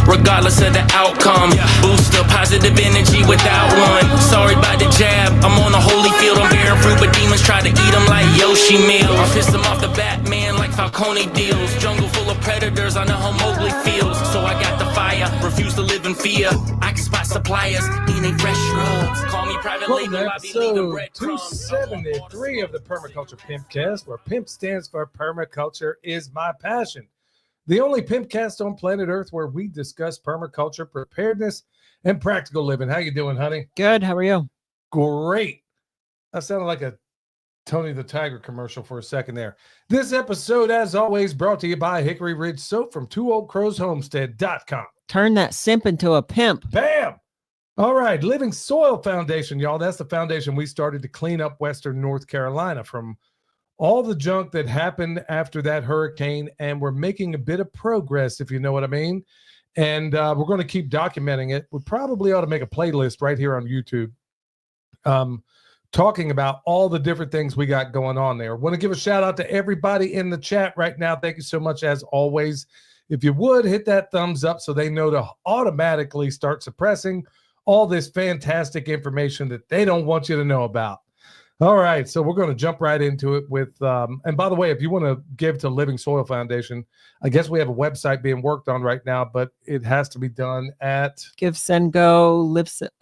regardless of the outcome. Booster positive energy without one. Sorry about the jab, I'm on a holy field, I'm bearing fruit, but demons try to eat them like Yoshi meals. I pissed them off the Batman like Falcone deals. Jungle full of predators, I know how Mowgli feels. So I got the fire, refuse to live in fear. I can spot suppliers, eating fresh drugs. Call me private label, I be leaving breadcrumbs. 273 of the Permaculture Pimpcast, where PIMP stands for Permaculture is My Passion. The only Pimpcast on planet Earth where we discuss permaculture, preparedness, and practical living. How you doing, honey? Good. How are you? Great. That sounded like a Tony the Tiger commercial for a second there. This episode, as always, brought to you by Hickory Ridge Soap from TwoOldCrowsHomestead.com. Turn that simp into a pimp. Bam! All right, Living Soil Foundation, y'all. That's the foundation we started to clean up Western North Carolina from all the junk that happened after that hurricane, and we're making a bit of progress, if you know what I mean. And we're going to keep documenting it. We probably ought to make a playlist right here on YouTube, talking about all the different things we got going on there. Want to give a shout out to everybody in the chat right now. Thank you so much, as always. If you would, hit that thumbs up so they know to automatically start suppressing all this fantastic information that they don't want you to know about. All right, so we're going to jump right into it with, and by the way, if you want to give to Living Soil Foundation, I guess we have a website being worked on right now, but it has to be done at Give, Send, Go,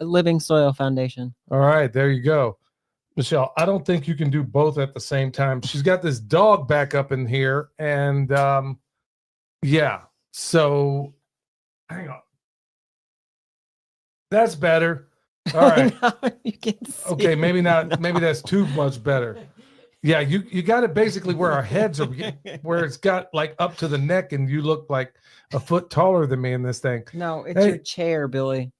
Living Soil Foundation. All right, there you go. Michelle, I don't think you can do both at the same time. She's got this dog back up in here, and yeah, so hang on. That's better. All right. You can see. Okay, maybe not. Maybe that's too much better. Yeah, you got it basically where our heads are, where it's got like up to the neck, and you look like a foot taller than me in this thing. No, it's your chair, Billy.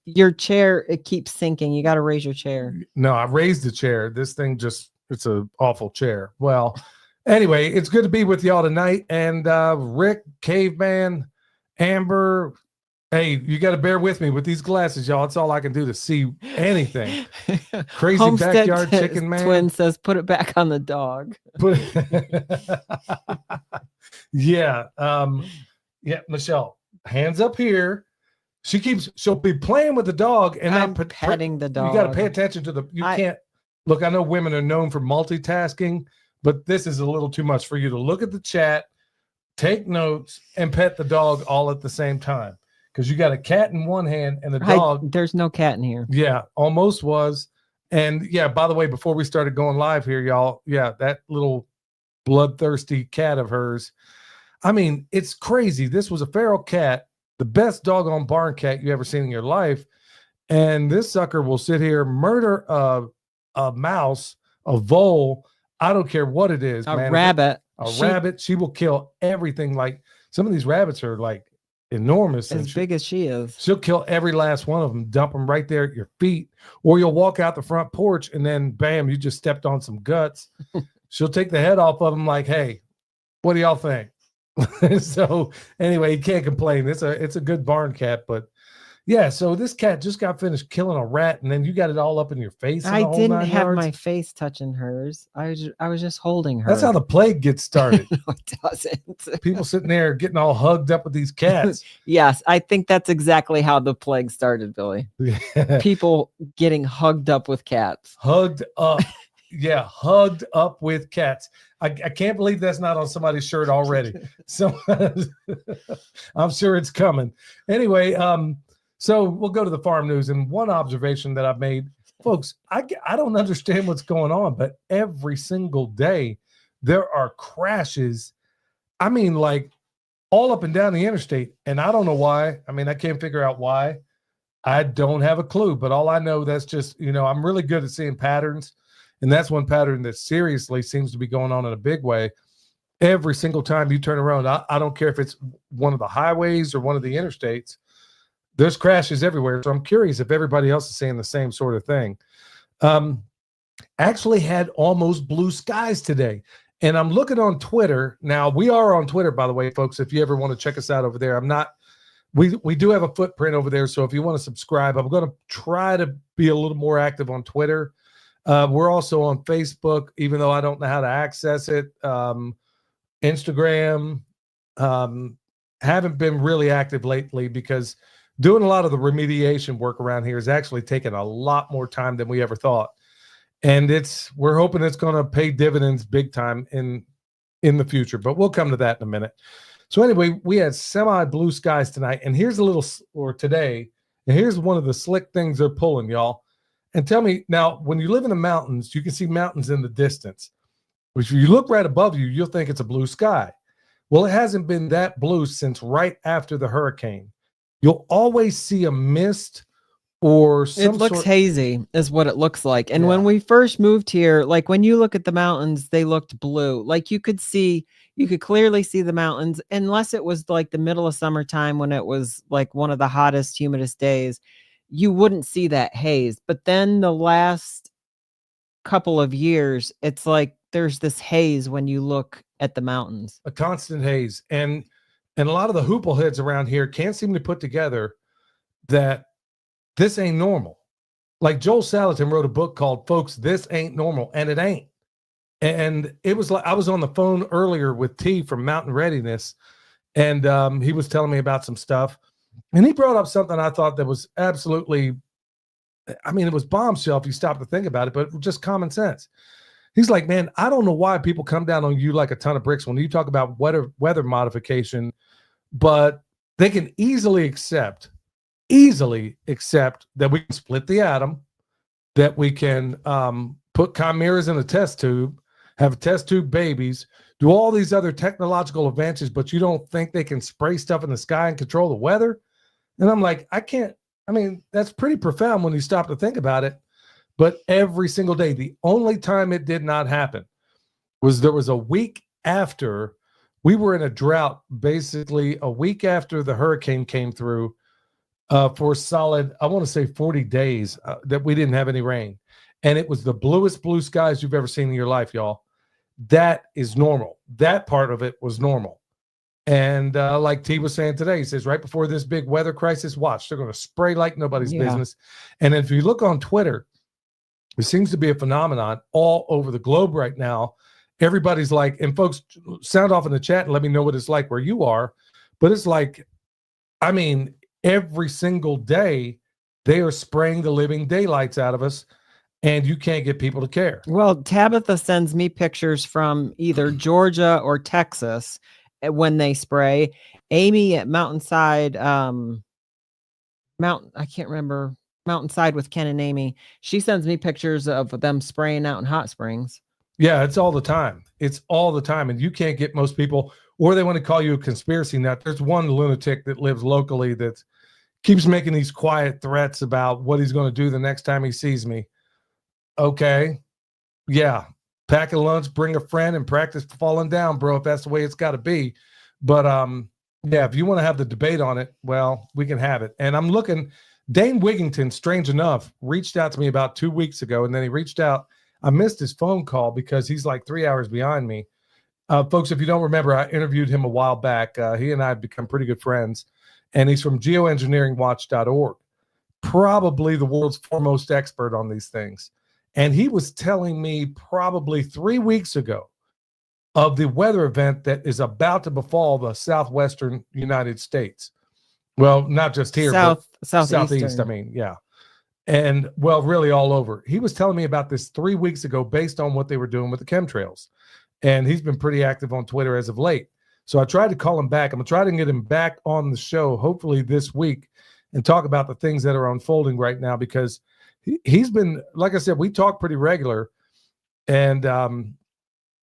Your chair, it keeps sinking. You got to raise your chair. No, I raised the chair. This thing it's an awful chair. Well, anyway, it's good to be with y'all tonight. And Rick, Caveman, Amber, hey, you got to bear with me with these glasses, y'all. It's all I can do to see anything. Crazy Homestead backyard chicken man. Twin says, put it back on the dog. Yeah. Yeah, Michelle, hands up here. She'll be playing with the dog, and I'm petting the dog. You got to pay attention to can't look. I know women are known for multitasking, but this is a little too much for you to look at the chat, take notes, and pet the dog all at the same time. Because you got a cat in one hand and the dog. There's no cat in here. Yeah, almost was. And yeah, by the way, before we started going live here, y'all, yeah, that little bloodthirsty cat of hers. I mean, it's crazy. This was a feral cat, the best doggone barn cat you ever seen in your life. And this sucker will sit here, murder a mouse, a vole. I don't care what it is, man. Rabbit. Rabbit. She will kill everything. Like some of these rabbits are like enormous, as big as she is. She'll kill every last one of them, dump them right there at your feet, or you'll walk out the front porch and then bam, you just stepped on some guts. She'll take the head off of them like, hey, what do y'all think? So anyway, you can't complain. It's a good barn cat. But yeah, so this cat just got finished killing a rat, and then you got it all up in your face. I didn't have my face touching hers. I was just holding her. That's how the plague gets started. No, it doesn't. People sitting there getting all hugged up with these cats. Yes, I think that's exactly how the plague started, Billy. People getting hugged up with cats. Hugged up. Yeah, hugged up with cats. I can't believe that's not on somebody's shirt already. So I'm sure it's coming. Anyway, so we'll go to the farm news. And one observation that I've made, folks, I don't understand what's going on, but every single day there are crashes. I mean, like all up and down the interstate. And I don't know why. I mean, I can't figure out why. I don't have a clue, but all I know, that's just, I'm really good at seeing patterns. And that's one pattern that seriously seems to be going on in a big way. Every single time you turn around, I don't care if it's one of the highways or one of the interstates, there's crashes everywhere. So I'm curious if everybody else is saying the same sort of thing. Actually had almost blue skies today. And I'm looking on Twitter. Now, we are on Twitter, by the way, folks, if you ever want to check us out over there. We do have a footprint over there. So if you want to subscribe, I'm going to try to be a little more active on Twitter. We're also on Facebook, even though I don't know how to access it. Instagram, haven't been really active lately because doing a lot of the remediation work around here has actually taken a lot more time than we ever thought. And we're hoping it's going to pay dividends big time in the future, but we'll come to that in a minute. So anyway, we had semi blue skies tonight, and here's today, and here's one of the slick things they're pulling, y'all. And tell me now, when you live in the mountains, you can see mountains in the distance. If you look right above you, you'll think it's a blue sky. Well, it hasn't been that blue since right after the hurricane. You'll always see a mist or some It looks hazy is what it looks like. And when we first moved here, like when you look at the mountains, they looked blue. Like you could clearly see the mountains, unless it was like the middle of summertime when it was like one of the hottest, humidest days, you wouldn't see that haze. But then the last couple of years, it's like there's this haze when you look at the mountains. A constant haze. And a lot of the hoople heads around here can't seem to put together that this ain't normal. Like Joel Salatin wrote a book called Folks, This Ain't Normal, and it ain't. And it was like I was on the phone earlier with T from Mountain Readiness, and he was telling me about some stuff. And he brought up something I thought that was absolutely, I mean, it was bombshell if you stop to think about it, but just common sense. He's like, man, I don't know why people come down on you like a ton of bricks when you talk about weather modification, but they can easily accept that we can split the atom, that we can put chimeras in a test tube, have test tube babies, do all these other technological advances, but you don't think they can spray stuff in the sky and control the weather? And I'm like, that's pretty profound when you stop to think about it. But every single day, the only time it did not happen was there was a week after we were in a drought, basically a week after the hurricane came through, for solid, I want to say 40 days that we didn't have any rain. And it was the bluest blue skies you've ever seen in your life, y'all. That is normal. That part of it was normal. And like T was saying today, he says right before this big weather crisis, watch, they're going to spray like nobody's business. And if you look on Twitter, it seems to be a phenomenon all over the globe right now. Everybody's like, and folks, sound off in the chat and let me know what it's like where you are. But it's like, I mean, every single day they are spraying the living daylights out of us, and you can't get people to care. Well, Tabitha sends me pictures from either Georgia or Texas when they spray. Amy at Mountainside, I can't remember, Mountainside with Ken and Amy. She sends me pictures of them spraying out in Hot Springs. Yeah, it's all the time. It's all the time. And you can't get most people, or they want to call you a conspiracy nut. There's one lunatic that lives locally that keeps making these quiet threats about what he's going to do the next time he sees me. Okay. Yeah. Pack a lunch, bring a friend, and practice falling down, bro, if that's the way it's got to be. But yeah, if you want to have the debate on it, well, we can have it. And I'm looking, Dane Wigington, strange enough, reached out to me about 2 weeks ago, and then he reached out. I missed his phone call because he's like 3 hours behind me. Folks, if you don't remember, I interviewed him a while back. He and I have become pretty good friends, and he's from geoengineeringwatch.org, probably the world's foremost expert on these things. And he was telling me probably 3 weeks ago of the weather event that is about to befall the southwestern United States. Well, not just here, but southeast. I mean, yeah. And well, really all over. He was telling me about this 3 weeks ago based on what they were doing with the chemtrails. And he's been pretty active on Twitter as of late. So I tried to call him back. I'm going to try to get him back on the show, hopefully this week, and talk about the things that are unfolding right now, because he's been, like I said, we talk pretty regular, and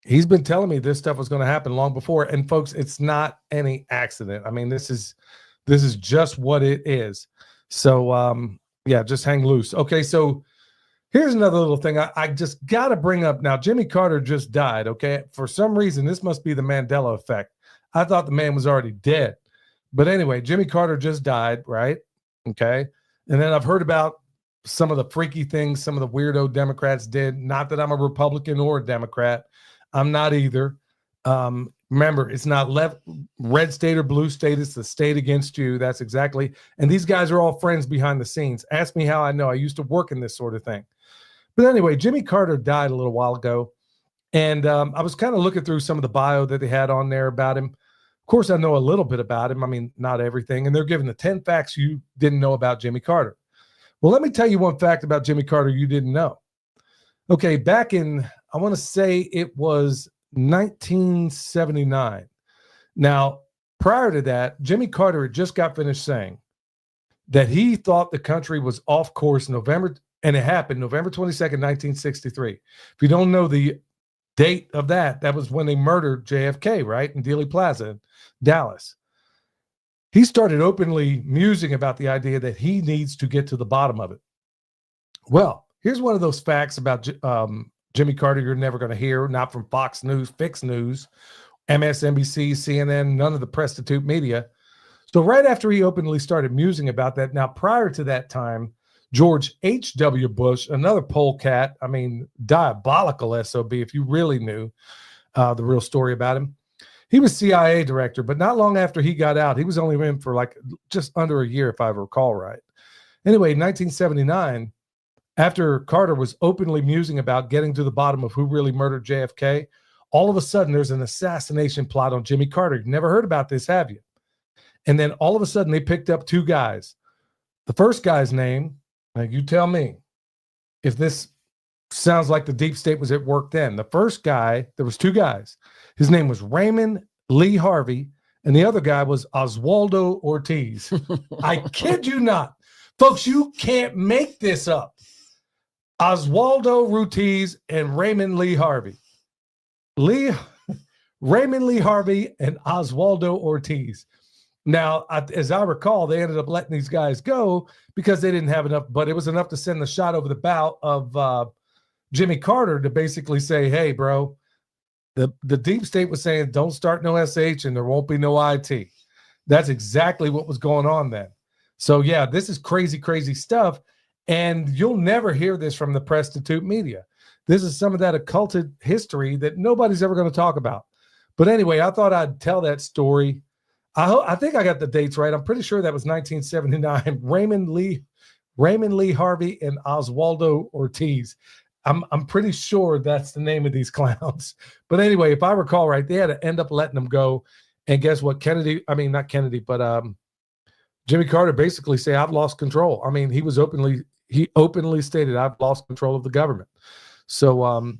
he's been telling me this stuff was going to happen long before. And folks, it's not any accident. I mean, this is just what it is. So yeah, just hang loose. Okay, so here's another little thing I just got to bring up now. Jimmy Carter just died, okay? For some reason, this must be the Mandela effect. I thought the man was already dead. But anyway, Jimmy Carter just died, right? Okay. And then I've heard about some of the freaky things some of the weirdo Democrats did. Not that I'm a Republican or a Democrat. I'm not either. Remember, it's not red state or blue state. It's the state against you. That's exactly. And these guys are all friends behind the scenes. Ask me how I know. I used to work in this sort of thing. But anyway, Jimmy Carter died a little while ago. And I was kind of looking through some of the bio that they had on there about him. course, I know a little bit about him. I mean, not everything. And they're giving the 10 facts you didn't know about Jimmy Carter. Well, let me tell you one fact about Jimmy Carter you didn't know. Okay, back in, I want to say it was 1979. Now, prior to that, Jimmy Carter had just got finished saying that he thought the country was off course November, and it happened November 22nd, 1963. If you don't know the date of that, that was when they murdered JFK, right, in Dealey Plaza in Dallas. He started openly musing about the idea that he needs to get to the bottom of it. Well, here's one of those facts about Jimmy Carter you're never going to hear, not from Fox News, Fix News, MSNBC, CNN, none of the prostitute media. So right after he openly started musing about that, now prior to that time, George H.W. Bush, another polecat, I mean, diabolical SOB, if you really knew the real story about him. He was CIA director, but not long after he got out, he was only in for like just under a year, if I recall right. Anyway, in 1979, after Carter was openly musing about getting to the bottom of who really murdered JFK, all of a sudden there's an assassination plot on Jimmy Carter. You've never heard about this, have you? And then all of a sudden they picked up two guys. The first guy's name, now you tell me if this sounds like the deep state was at work then. The first guy, there was two guys. His name was Raymond Lee Harvey, and the other guy was Oswaldo Ortiz. I kid you not. Folks, you can't make this up. Oswaldo Ortiz and Raymond Lee Harvey. Raymond Lee Harvey and Oswaldo Ortiz. Now, as I recall, they ended up letting these guys go because they didn't have enough, but it was enough to send the shot over the bow of Jimmy Carter to basically say, hey, bro, the deep state was saying, don't start no SH and there won't be no IT. That's exactly what was going on then. So, yeah, this is crazy, crazy stuff. And you'll never hear this from the prostitute media. This is some of that occulted history that nobody's ever going to talk about. But anyway, I thought I'd tell that story. I think I got the dates right. I'm pretty sure that was 1979. Raymond Lee Harvey and Oswaldo Ortiz. I'm pretty sure that's the name of these clowns. But anyway, if I recall right, they had to end up letting them go. And guess what? Not Kennedy, but Jimmy Carter basically say, I've lost control. I mean, he openly stated, I've lost control of the government. So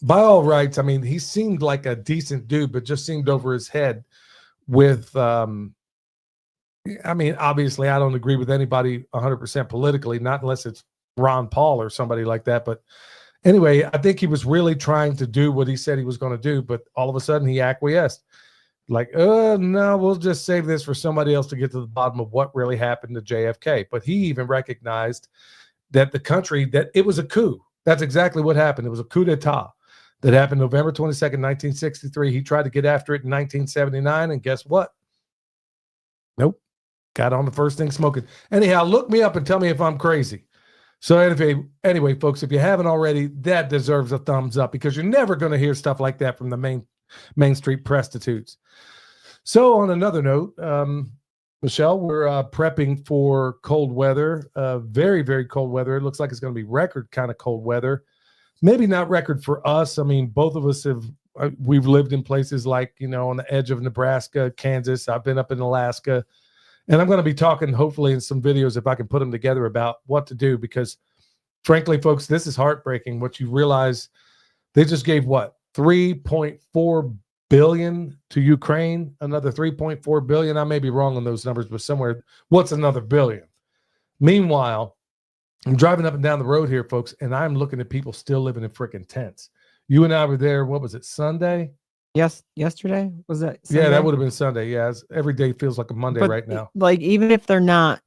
by all rights, I mean, he seemed like a decent dude, but just seemed over his head with, obviously I don't agree with anybody 100% politically, not unless it's Ron Paul or somebody like that. But anyway, I think he was really trying to do what he said he was going to do, but all of a sudden he acquiesced. Like, no, we'll just save this for somebody else to get to the bottom of what really happened to JFK. But he even recognized that that it was a coup. That's exactly what happened. It was a coup d'etat that happened November 22nd, 1963. He tried to get after it in 1979, and guess what? Nope. Got on the first thing smoking. Anyhow, look me up and tell me if I'm crazy. So anyway, folks, if you haven't already, that deserves a thumbs up because you're never going to hear stuff like that from the Main Street prostitutes. So on another note, Michelle, we're prepping for cold weather, very, very cold weather. It looks like it's going to be record kind of cold weather. Maybe not record for us. I mean, both of us we've lived in places like, on the edge of Nebraska, Kansas. I've been up in Alaska. And I'm going to be talking, hopefully, in some videos, if I can put them together, about what to do. Because, frankly, folks, this is heartbreaking. What you realize, they just gave, what, $3.4 billion to Ukraine, another $3.4 billion. I may be wrong on those numbers, but somewhere, what's another billion? Meanwhile, I'm driving up and down the road here, folks, and I'm looking at people still living in freaking tents. You and I were there, what was it, Sunday? Yes, yesterday? Was that Sunday? Yeah, that would have been Sunday. Yeah, every day feels like a Monday right now. Like even if they're not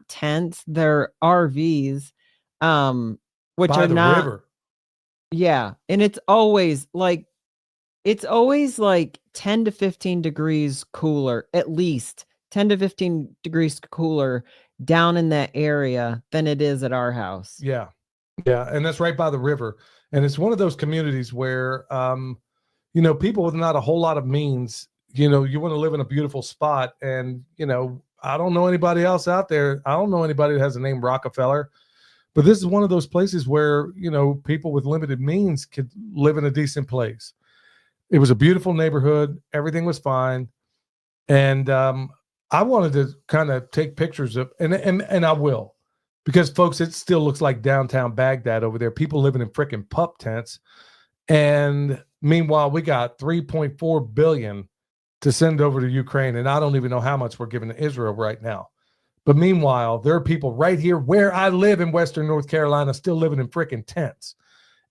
tents, they're RVs, which by are the not river. Yeah, and it's always like 10 to 15 degrees cooler, at least 10 to 15 degrees cooler down in that area than it is at our house. Yeah. Yeah. And that's right by the river. And it's one of those communities where, people with not a whole lot of means, you want to live in a beautiful spot. And, I don't know anybody else out there. I don't know anybody that has the name Rockefeller, but this is one of those places where, people with limited means could live in a decent place. It was a beautiful neighborhood. Everything was fine. And I wanted to kind of take pictures of, and I will, because folks, it still looks like downtown Baghdad over there. People living in freaking pup tents. And meanwhile, we got 3.4 billion to send over to Ukraine. And I don't even know how much we're giving to Israel right now. But meanwhile, there are people right here where I live in Western North Carolina still living in freaking tents.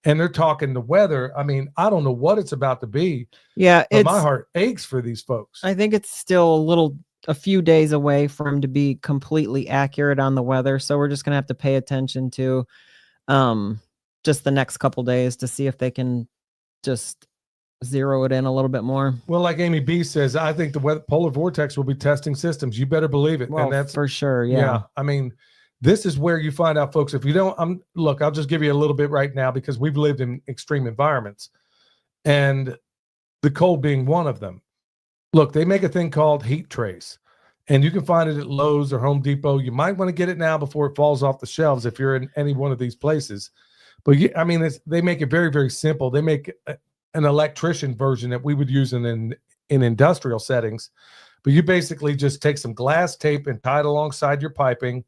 And they're talking the weather. I mean, I don't know what it's about to be. Yeah, but my heart aches for these folks. I think it's still a few days away for him to be completely accurate on the weather. So we're just gonna have to pay attention to just the next couple days to see if they can just zero it in a little bit more. Well, like Amy B says, I think the polar vortex will be testing systems. You better believe it. Well, and that's for sure. Yeah. I mean, this is where you find out, folks. If you don't, look, I'll just give you a little bit right now because we've lived in extreme environments, and the cold being one of them. Look, they make a thing called heat trace, and you can find it at Lowe's or Home Depot. You might want to get it now before it falls off the shelves if you're in any one of these places. But I mean, they make it very, very simple. They make an electrician version that we would use in industrial settings. But you basically just take some glass tape and tie it alongside your piping,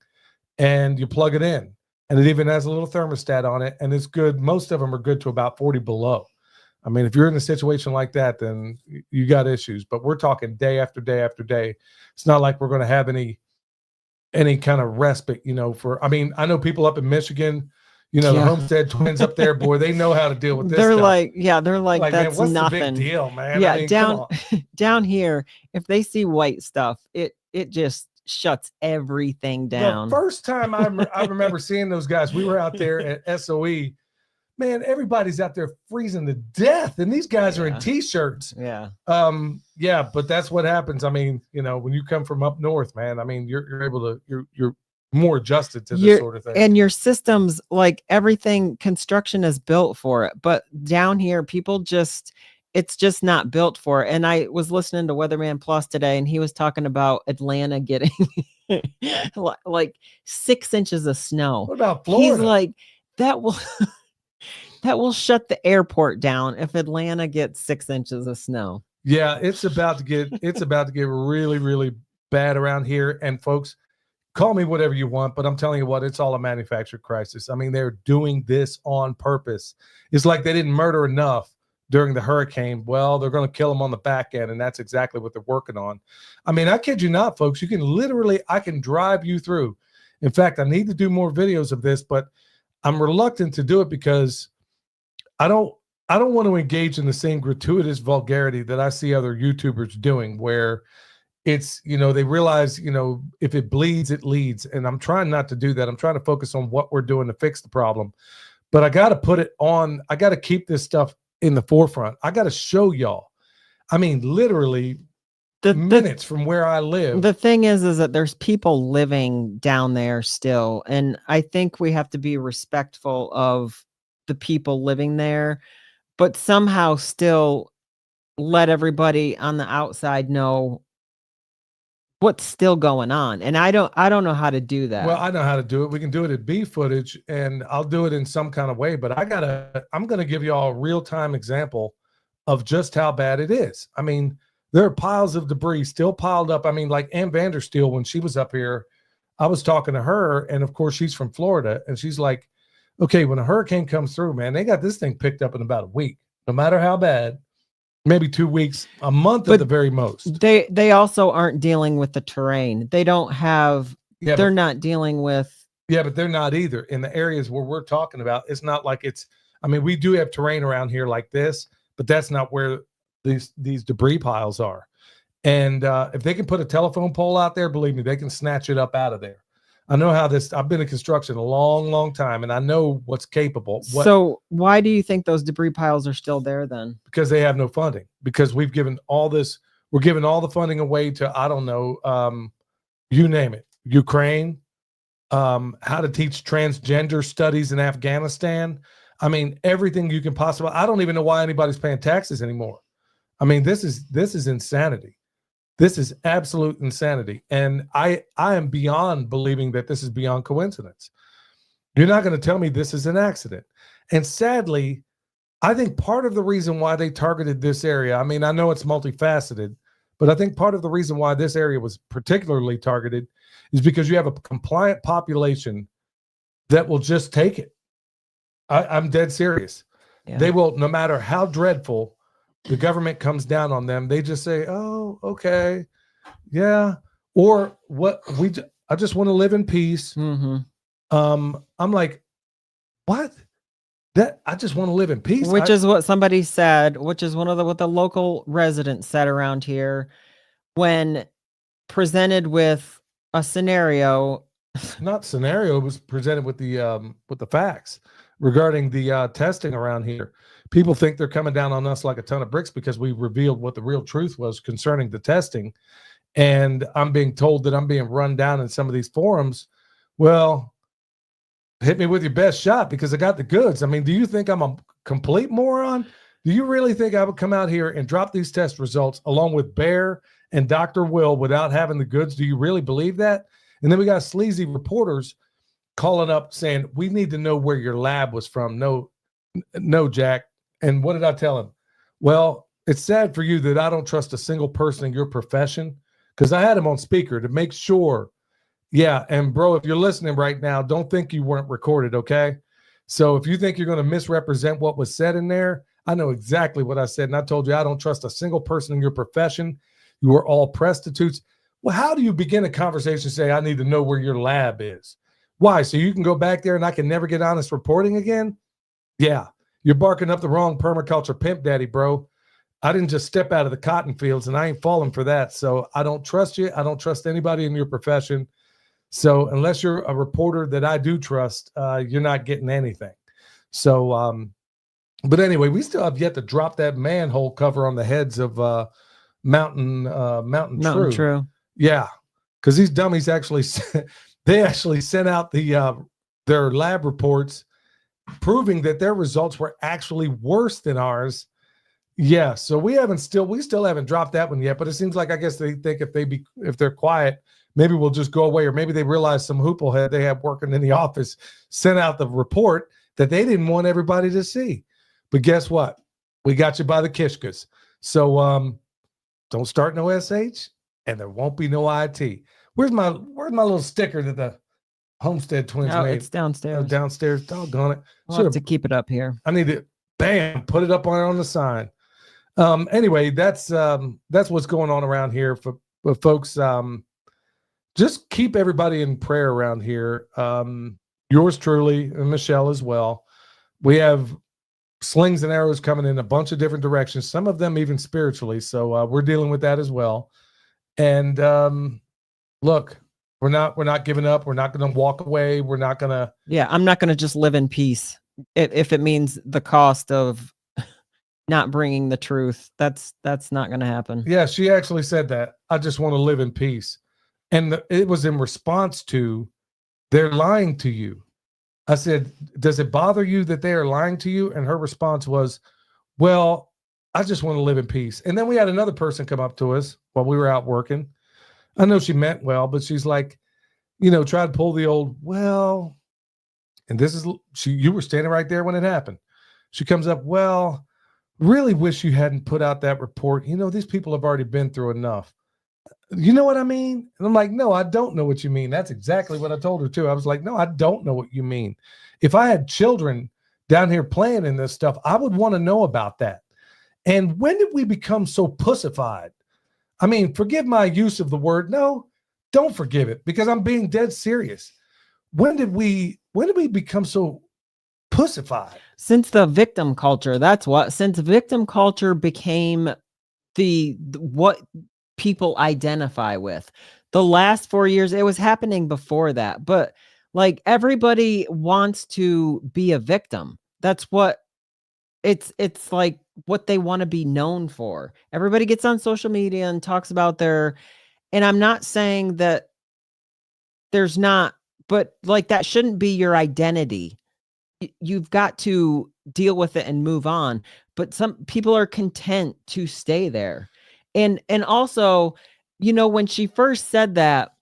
and you plug it in. And it even has a little thermostat on it, and it's good. Most of them are good to about 40 below. I mean, if you're in a situation like that, then you got issues. But we're talking day after day after day. It's not like we're going to have any kind of respite, I mean, I know people up in Michigan, the Homestead twins up there, boy, they know how to deal with this They're stuff. they're like that's man, what's nothing. The big deal, man? Yeah, I mean, down here, if they see white stuff, it just shuts everything down. The first time I remember seeing those guys, we were out there at SOE. Man, everybody's out there freezing to death, and these guys are in t-shirts. Yeah. But that's what happens. I mean, when you come from up north, man, I mean, you're able to you're more adjusted to this sort of thing. And your systems, like everything, construction is built for it. But down here, it's just not built for it. And I was listening to Weatherman Plus today, and he was talking about Atlanta getting like 6 inches of snow. What about Florida? He's like, that will shut the airport down if Atlanta gets 6 inches of snow. Yeah, it's about to get really, really bad around here. And folks, call me whatever you want, but I'm telling you what, it's all a manufactured crisis. I mean, they're doing this on purpose. It's like they didn't murder enough during the hurricane. Well, they're going to kill them on the back end, and that's exactly what they're working on. I mean, I kid you not, folks. I can drive you through. In fact, I need to do more videos of this, but I'm reluctant to do it because I don't want to engage in the same gratuitous vulgarity that I see other YouTubers doing, where it's, they realize, if it bleeds, it leads. And I'm trying not to do that. I'm trying to focus on what we're doing to fix the problem. But I got to put it on. I got to keep this stuff in the forefront. I got to show y'all. I mean, literally minutes from where I live. The thing is that there's people living down there still. And I think we have to be respectful of the people living there, but somehow still let everybody on the outside know what's still going on. And I don't know how to do that. Well, I know how to do it. We can do it at B footage, and I'll do it in some kind of way, but I'm going to give you all a real-time example of just how bad it is. I mean, there are piles of debris still piled up. I mean, like Ann Vandersteel, when she was up here, I was talking to her, and of course she's from Florida, and she's like, okay, when a hurricane comes through, man, they got this thing picked up in about a week, no matter how bad. Maybe 2 weeks, a month at the very most. They also aren't dealing with the terrain. They don't have, they're not dealing with. Yeah, but they're not either. In the areas where we're talking about, it's not like we do have terrain around here like this, but that's not where these debris piles are. And if they can put a telephone pole out there, believe me, they can snatch it up out of there. I know how I've been in construction a long, long time, and I know what's capable. So why do you think those debris piles are still there then? Because they have no funding. Because we're giving all the funding away to, I don't know, you name it, Ukraine, how to teach transgender studies in Afghanistan. I mean, everything you can possibly. I don't even know why anybody's paying taxes anymore. I mean, this is insanity. This is absolute insanity. And I am beyond believing that this is beyond coincidence. You're not going to tell me this is an accident. And sadly, I think part of the reason why they targeted this area, I mean, I know it's multifaceted, but I think part of the reason why this area was particularly targeted is because you have a compliant population that will just take it. I'm dead serious. Yeah. They will, no matter how dreadful the government comes down on them, they just say, oh, okay, yeah. Or I just want to live in peace. Mm-hmm. I'm like, what? That I just want to live in peace. Which is what somebody said, which is what the local residents said around here when presented with a scenario. Not scenario, it was presented with the facts regarding the testing around here. People think they're coming down on us like a ton of bricks because we revealed what the real truth was concerning the testing. And I'm being told that I'm being run down in some of these forums. Well, hit me with your best shot because I got the goods. I mean, do you think I'm a complete moron? Do you really think I would come out here and drop these test results along with Bear and Dr. Will without having the goods? Do you really believe that? And then we got sleazy reporters calling up saying, we need to know where your lab was from. No, Jack. And what did I tell him? Well, it's sad for you that I don't trust a single person in your profession, because I had him on speaker to make sure. Yeah. And bro, if you're listening right now, don't think you weren't recorded. Okay. So if you think you're going to misrepresent what was said in there, I know exactly what I said. And I told you, I don't trust a single person in your profession. You are all prostitutes. Well, how do you begin a conversation say, I need to know where your lab is? Why? So you can go back there and I can never get honest reporting again? Yeah. You're barking up the wrong permaculture pimp daddy, bro. I didn't just step out of the cotton fields and I ain't falling for that. So I don't trust you. I don't trust anybody in your profession. So unless you're a reporter that I do trust, you're not getting anything. So, but anyway, we still have yet to drop that manhole cover on the heads of Mountain True. Yeah, because these dummies actually sent out their lab reports proving that their results were actually worse than ours. Yeah, so we still haven't dropped that one yet, but it seems like I guess they think if they're quiet, maybe we'll just go away, or maybe they realize some hooplehead they have working in the office sent out the report that they didn't want everybody to see. But guess what? We got you by the kishkas. So don't start no SH, and there won't be no IT. Where's my little sticker that the Homestead twins made? It's downstairs. Downstairs. Doggone it. We'll have to keep it up here. I need to put it up on the sign. Anyway, that's what's going on around here for folks. Just keep everybody in prayer around here. Yours truly and Michelle as well. We have slings and arrows coming in a bunch of different directions, some of them even spiritually. So we're dealing with that as well. And look, we're not giving up. We're not going to walk away. We're not going to. Yeah, I'm not going to just live in peace if it means the cost of not bringing the truth. That's not going to happen. Yeah, she actually said that. I just want to live in peace. And it was in response to, they're lying to you. I said, does it bother you that they are lying to you? And her response was, well, I just want to live in peace. And then we had another person come up to us while we were out working. I know she meant well, but she's like, try to pull the old, well, and this is, you were standing right there when it happened. She comes up, well, really wish you hadn't put out that report. These people have already been through enough. You know what I mean? And I'm like, no, I don't know what you mean. That's exactly what I told her too. I was like, no, I don't know what you mean. If I had children down here playing in this stuff, I would want to know about that. And when did we become so pussified? I mean, forgive my use of the word. No, don't forgive it, because I'm being dead serious. When did we become so pussified? Since the victim culture, since victim culture became the what people identify with. The last 4 years, it was happening before that, but like everybody wants to be a victim. That's what it's like what they want to be known for. Everybody gets on social media and talks about and I'm not saying that there's not, but like that shouldn't be your identity. You've got to deal with it and move on. But some people are content to stay there. And also, when she first said that,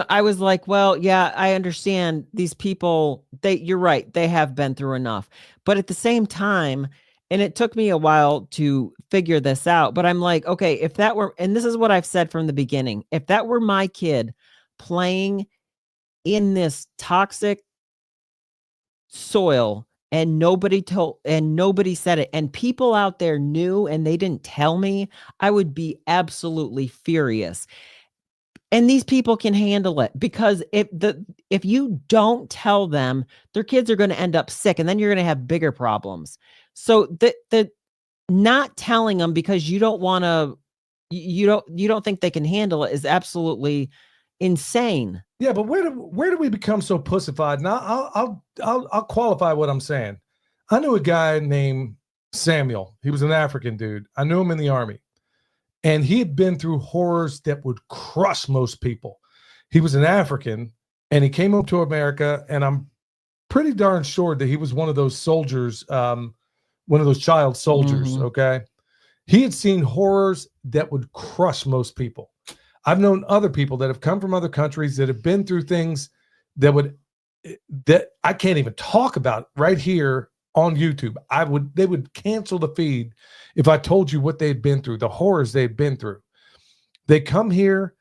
I was like, well, yeah, I understand these people, you're right. They have been through enough. But at the same time, and it took me a while to figure this out, but I'm like, okay, if that were, and this is what I've said from the beginning, if that were my kid playing in this toxic soil and nobody said it, and people out there knew and they didn't tell me, I would be absolutely furious. And these people can handle it, because if you don't tell them, their kids are going to end up sick, and then you're going to have bigger problems. So the not telling them because you don't want to, you don't think they can handle it is absolutely insane. Yeah, but where do we become so pussified? Now I'll qualify what I'm saying. I knew a guy named Samuel. He was an African dude. I knew him in the Army. And he had been through horrors that would crush most people. He was an African, and he came up to America, and I'm pretty darn sure that he was one of those soldiers, one of those child soldiers, okay? He had seen horrors that would crush most people. I've known other people that have come from other countries that have been through things that I can't even talk about right here on YouTube. They would cancel the feed if I told you what they'd been through, the horrors they'd been through. They come here,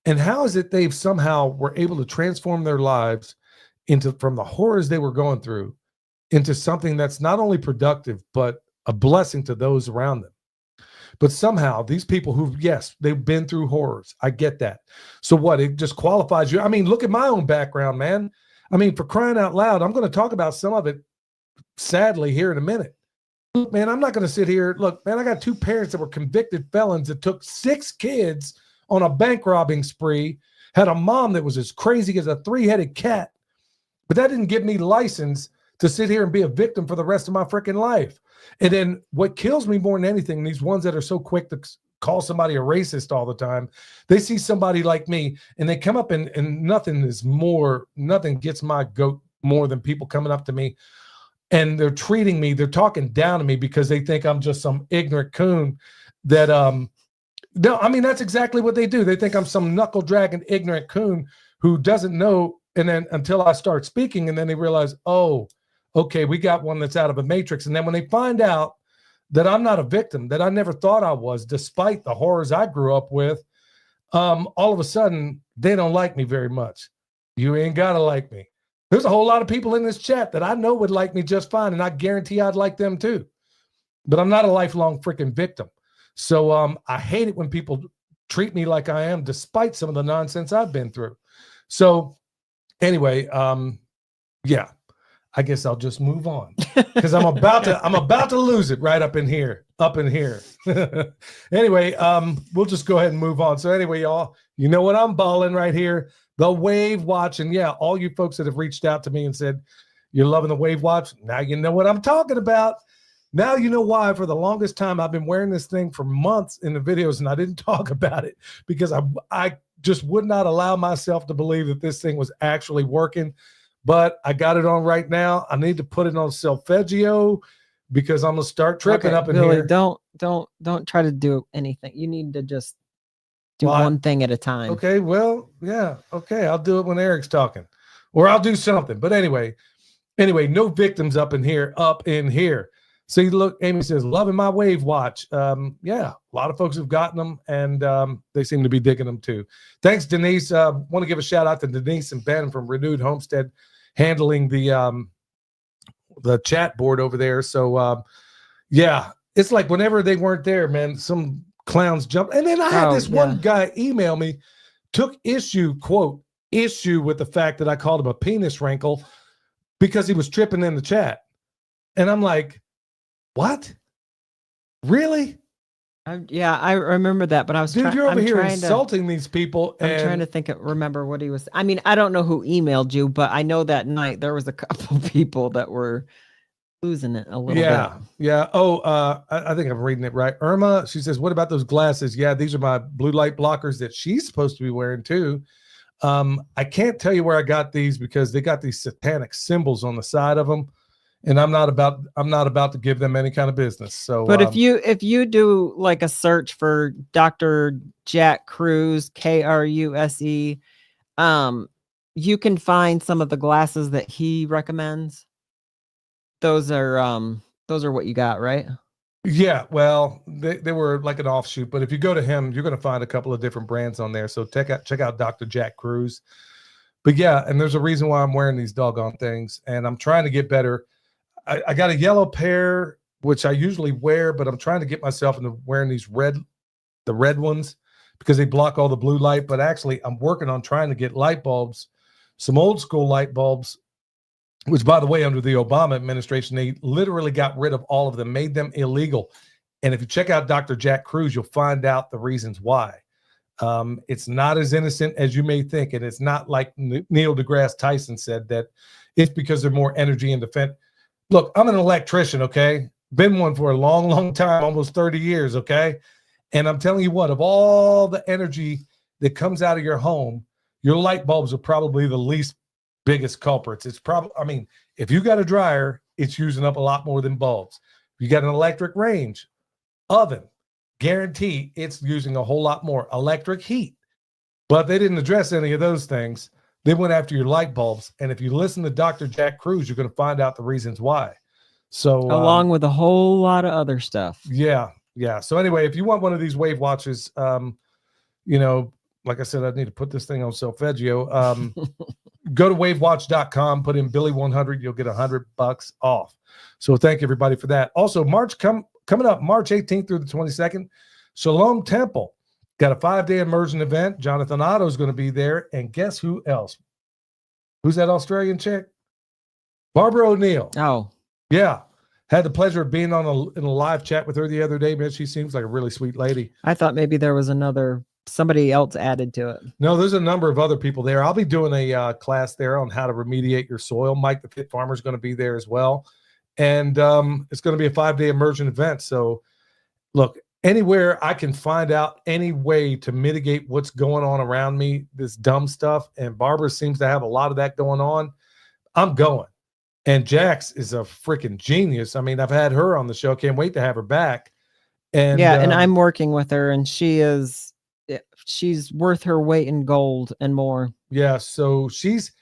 and how is it they've somehow were able to transform their lives from the horrors they were going through into something that's not only productive, but a blessing to those around them. But somehow these people who, yes, they've been through horrors. I get that. So what? It just qualifies you. I mean, look at my own background, man. I mean, for crying out loud, I'm going to talk about some of it, sadly, here in a minute. Look, man, I'm not going to sit here. Look, man, I got two parents that were convicted felons that took 6 kids on a bank robbing spree, had a mom that was as crazy as a 3-headed cat. But that didn't give me license to sit here and be a victim for the rest of my freaking life. And then what kills me more than anything, these ones that are so quick to call somebody a racist all the time, they see somebody like me and they come up and nothing gets my goat more than people coming up to me and they're talking down to me because they think I'm just some ignorant coon that, no, I mean, that's exactly what they do. They think I'm some knuckle dragging ignorant coon who doesn't know. And then until I start speaking, and then they realize, oh, okay, we got one that's out of a matrix. And then when they find out that I'm not a victim, that I never thought I was, despite the horrors I grew up with, all of a sudden, they don't like me very much. You ain't got to like me. There's a whole lot of people in this chat that I know would like me just fine, and I guarantee I'd like them too. But I'm not a lifelong freaking victim. So I hate it when people treat me like I am, despite some of the nonsense I've been through. So anyway, yeah. I guess I'll just move on because I'm about to lose it right up in here. Anyway, we'll just go ahead and move on. So anyway, y'all, you know what I'm balling right here, the Wave Watch. And yeah, all you folks that have reached out to me and said you're loving the Wave Watch, now you know what I'm talking about. Now you know why for the longest time I've been wearing this thing for months in the videos and I didn't talk about it because I just would not allow myself to believe that this thing was actually working. But I got it on right now. I need to put it on Solfeggio because I'm gonna start tripping up in Billy, here. Don't try to do anything. You need to just do one thing at a time. Okay, well, yeah, okay. I'll do it when Eric's talking, or I'll do something. But anyway, no victims up in here. See, look, Amy says, loving my Wave Watch. Yeah, a lot of folks have gotten them, and they seem to be digging them too. Thanks, Denise. Want to give a shout out to Denise and Ben from Renewed Homestead, handling the chat board over there. So yeah, it's like whenever they weren't there, man, some clowns jumped. And then I had this one guy email me, took issue with the fact that I called him a penis wrinkle because he was tripping in the chat. And I'm like, what? Really? Yeah, I remember that, but I was you're over here insulting these people. I'm trying to remember what he was. I mean, I don't know who emailed you, but I know that night there was a couple people that were losing it a little bit. Yeah. Oh, I think I'm reading it right. Irma, she says, what about those glasses? Yeah, these are my blue light blockers that she's supposed to be wearing too. I can't tell you where I got these because they got these satanic symbols on the side of them. And I'm not about to give them any kind of business. So, but if you do like a search for Dr. Jack Kruse, Kruse, You can find some of the glasses that he recommends. Those are what you got, right? Yeah, well, they were like an offshoot, but if you go to him, you're going to find a couple of different brands on there. So check out Dr. Jack Cruz. But yeah, and there's a reason why I'm wearing these doggone things, and I'm trying to get better. I got a yellow pair, which I usually wear, but I'm trying to get myself into wearing these the red ones, because they block all the blue light. But actually, I'm working on trying to get light bulbs, some old school light bulbs, which, by the way, under the Obama administration, they literally got rid of all of them, made them illegal. And if you check out Dr. Jack Cruz, you'll find out the reasons why. It's not as innocent as you may think. And it's not like Neil deGrasse Tyson said, that it's because they're more energy and defense. Look, I'm an electrician, okay? Been one for a long, long time, almost 30 years, okay? And I'm telling you what, of all the energy that comes out of your home, your light bulbs are probably the least biggest culprits. It's probably, I mean, if you got a dryer, it's using up a lot more than bulbs. If you got an electric range, oven, guarantee it's using a whole lot more. Electric heat. But they didn't address any of those things. They went after your light bulbs. And if you listen to Dr. Jack Cruz, you're going to find out the reasons why. So along with a whole lot of other stuff. Yeah. So anyway, if you want one of these wave watches, like I said, I need to put this thing on Solfeggio. Go to wavewatch.com, put in Billy 100, you'll get $100 off. So thank everybody for that. Also, coming up March 18th through the 22nd, Shalom Temple got a 5-day immersion event. Jonathan Otto is going to be there, and guess who else? Who's that Australian chick? Barbara O'Neill. Oh, yeah. Had the pleasure of being in a live chat with her the other day, man. She seems like a really sweet lady. I thought maybe there was somebody else added to it. No, there's a number of other people there. I'll be doing a class there on how to remediate your soil. Mike the Fit Farmer is going to be there as well. And it's going to be a 5-day immersion event. So look, anywhere I can find out any way to mitigate what's going on around me, this dumb stuff, and Barbara seems to have a lot of that going on, I'm going. And Jax is a freaking genius. I mean, I've had her on the show. Can't wait to have her back. And yeah, and I'm working with her, and she's worth her weight in gold and more. Yeah, so she's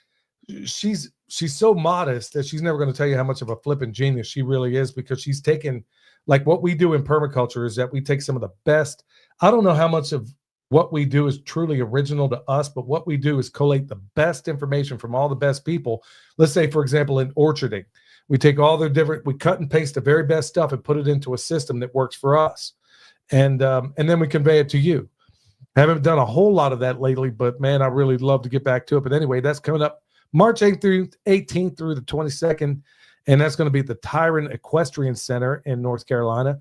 so modest that she's never going to tell you how much of a flipping genius she really is, because she's taken, like, what we do in permaculture is that we take some of the best. I don't know how much of what we do is truly original to us, but what we do is collate the best information from all the best people. Let's say, for example, in orcharding, we take all the we cut and paste the very best stuff and put it into a system that works for us. And then we convey it to you. Haven't done a whole lot of that lately, but man, I really love to get back to it. But anyway, that's coming up March 8th through 18th through the 22nd. And that's going to be at the Tyron Equestrian Center in North Carolina.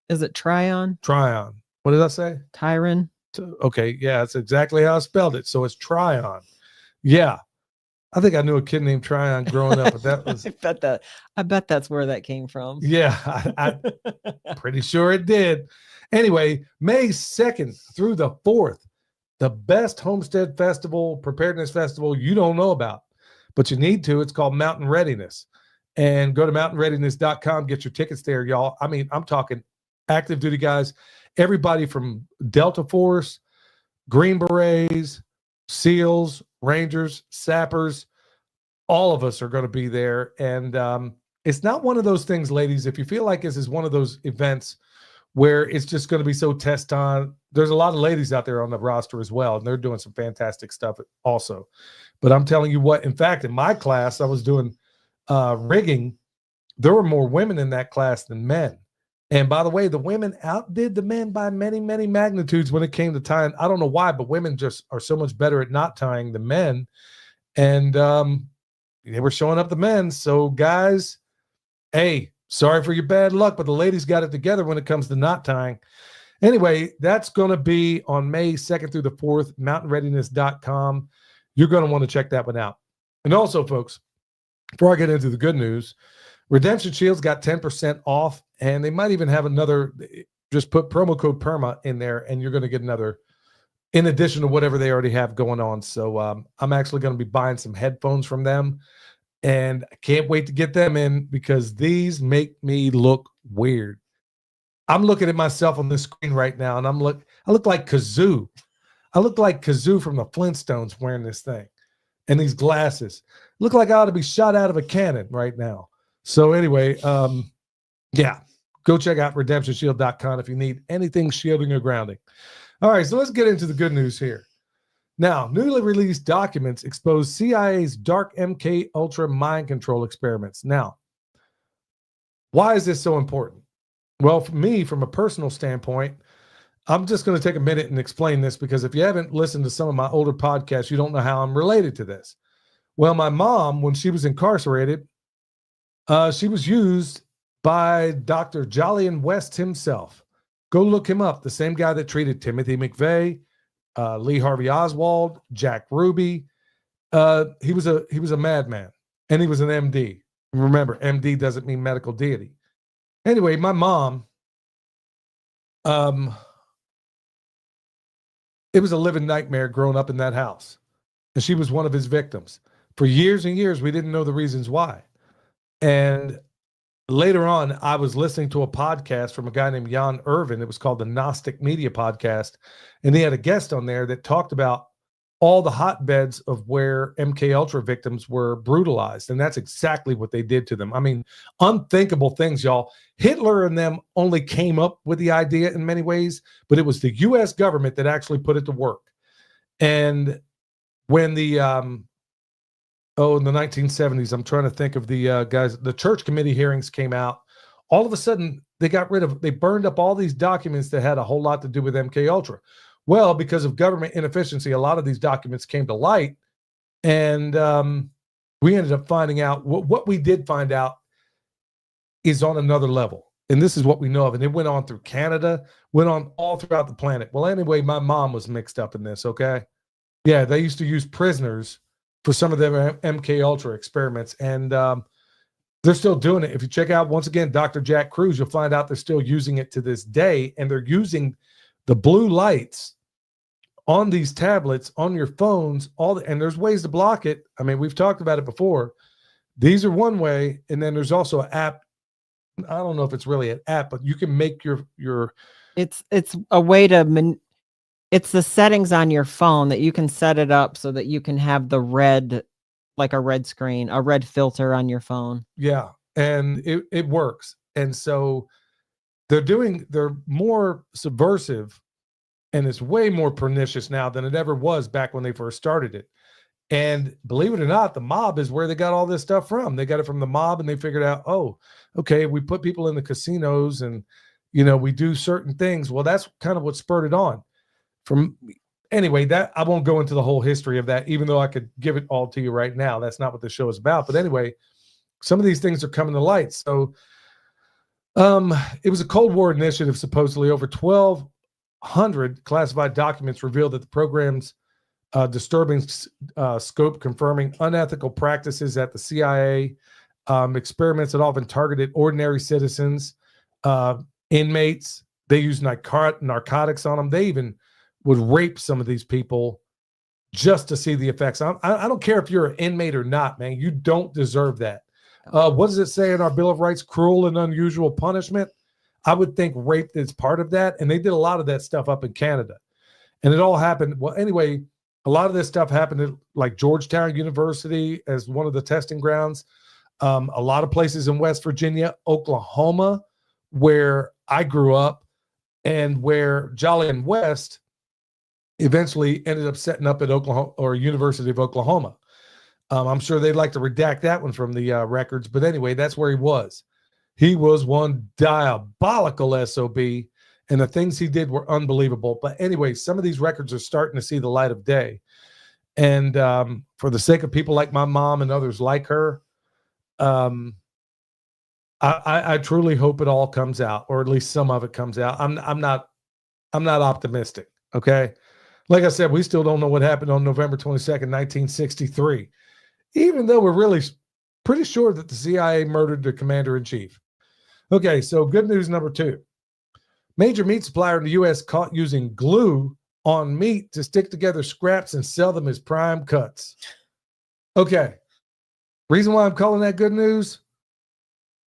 Is it Tryon? Tryon. What did I say? Tyron. Okay. Yeah, that's exactly how I spelled it. So it's Tryon. Yeah. I think I knew a kid named Tryon growing up, but that was. I bet that's where that came from. Yeah. I'm pretty sure it did. Anyway, May 2nd through the 4th, the best homestead festival, preparedness festival you don't know about, but you need to. It's called Mountain Readiness. And go to mountainreadiness.com, get your tickets there, y'all. I mean, I'm talking active duty guys, everybody from Delta Force, Green Berets, SEALs, Rangers, Sappers, all of us are going to be there. And it's not one of those things, ladies, if you feel like this is one of those events where it's just going to be so test on. There's a lot of ladies out there on the roster as well, and they're doing some fantastic stuff also. But I'm telling you what, in fact, in my class, I was doing rigging. There were more women in that class than men. And by the way, the women outdid the men by many, many magnitudes when it came to tying. I don't know why, but women just are so much better at knot tying than men. And they were showing up the men. So guys, hey, sorry for your bad luck, but the ladies got it together when it comes to knot tying. Anyway, that's going to be on May 2nd through the 4th, mountainreadiness.com. You're going to want to check that one out. And also, folks, before I get into the good news, Redemption Shields got 10% off, and they might even have another. Just put promo code PERMA in there, and you're going to get another in addition to whatever they already have going on. So I'm actually going to be buying some headphones from them, and I can't wait to get them in because these make me look weird. I'm looking at myself on the screen right now, and I look like Kazoo. I look like Kazoo from the Flintstones wearing this thing and these glasses. Look like I ought to be shot out of a cannon right now. So anyway, yeah, go check out redemptionshield.com if you need anything shielding or grounding. All right, so let's get into the good news here. Now, newly released documents expose CIA's dark MK Ultra mind control experiments. Now, why is this so important? Well, for me, from a personal standpoint, I'm just going to take a minute and explain this, because if you haven't listened to some of my older podcasts, you don't know how I'm related to this. Well, my mom, when she was incarcerated, she was used by Dr. Jolyon West himself. Go look him up. The same guy that treated Timothy McVeigh, Lee Harvey Oswald, Jack Ruby. He was a madman, and he was an MD. Remember, MD doesn't mean medical deity. Anyway, my mom, it was a living nightmare growing up in that house. And she was one of his victims. For years and years, we didn't know the reasons why. And later on, I was listening to a podcast from a guy named Jan Irvin. It was called the Gnostic Media Podcast. And he had a guest on there that talked about all the hotbeds of where MK Ultra victims were brutalized. And that's exactly what they did to them. I mean, unthinkable things, y'all. Hitler and them only came up with the idea in many ways, but it was the U.S. government that actually put it to work. And when the, in the 1970s, I'm trying to think of the guys, the church committee hearings came out. All of a sudden, they burned up all these documents that had a whole lot to do with MK Ultra. Well, because of government inefficiency, a lot of these documents came to light, and we ended up finding out what we did find out is on another level. And this is what we know of. And it went on through Canada, went on all throughout the planet. Well, anyway, my mom was mixed up in this, okay? Yeah, they used to use prisoners for some of their MK Ultra experiments, and they're still doing it. If you check out, once again, Dr. Jack Kruse, you'll find out they're still using it to this day, and they're using the blue lights on these tablets, on your phones, and there's ways to block it. I mean, we've talked about it before. These are one way, and then there's also an app. I don't know if it's really an app, but you can make your It's a way to it's the settings on your phone that you can set it up so that you can have the red, like a red screen, a red filter on your phone. Yeah, and it works. And so they're more subversive, and it's way more pernicious now than it ever was back when they first started it. And believe it or not, the mob is where they got all this stuff from. They got it from the mob, and they figured out, oh, okay, we put people in the casinos, and we do certain things. Well, that's kind of what spurred it on. Anyway, that I won't go into the whole history of that, even though I could give it all to you right now. That's not what the show is about. But anyway, some of these things are coming to light. So it was a Cold War initiative, supposedly. Over 1,200 classified documents revealed that the program's disturbing scope, confirming unethical practices at the CIA, experiments that often targeted ordinary citizens, inmates. They used narcotics on them. They even would rape some of these people just to see the effects. I don't care if you're an inmate or not, man. You don't deserve that. What does it say in our Bill of Rights? Cruel and unusual punishment. I would think rape is part of that. And they did a lot of that stuff up in Canada. And it all happened. Well, anyway, a lot of this stuff happened at like Georgetown University as one of the testing grounds. A lot of places in West Virginia, Oklahoma, where I grew up, and where Jolyon West eventually ended up setting up at Oklahoma or University of Oklahoma. I'm sure they'd like to redact that one from the records, but anyway, that's where he was. He was one diabolical SOB, and the things he did were unbelievable. But anyway, some of these records are starting to see the light of day. And for the sake of people like my mom and others like her, I truly hope it all comes out, or at least some of it comes out. I'm not optimistic. Okay. Like I said, we still don't know what happened on November 22nd, 1963, even though we're really pretty sure that the CIA murdered the commander-in-chief. Okay. So good news number 2, major meat supplier in the U.S. caught using glue on meat to stick together scraps and sell them as prime cuts. Okay. Reason why I'm calling that good news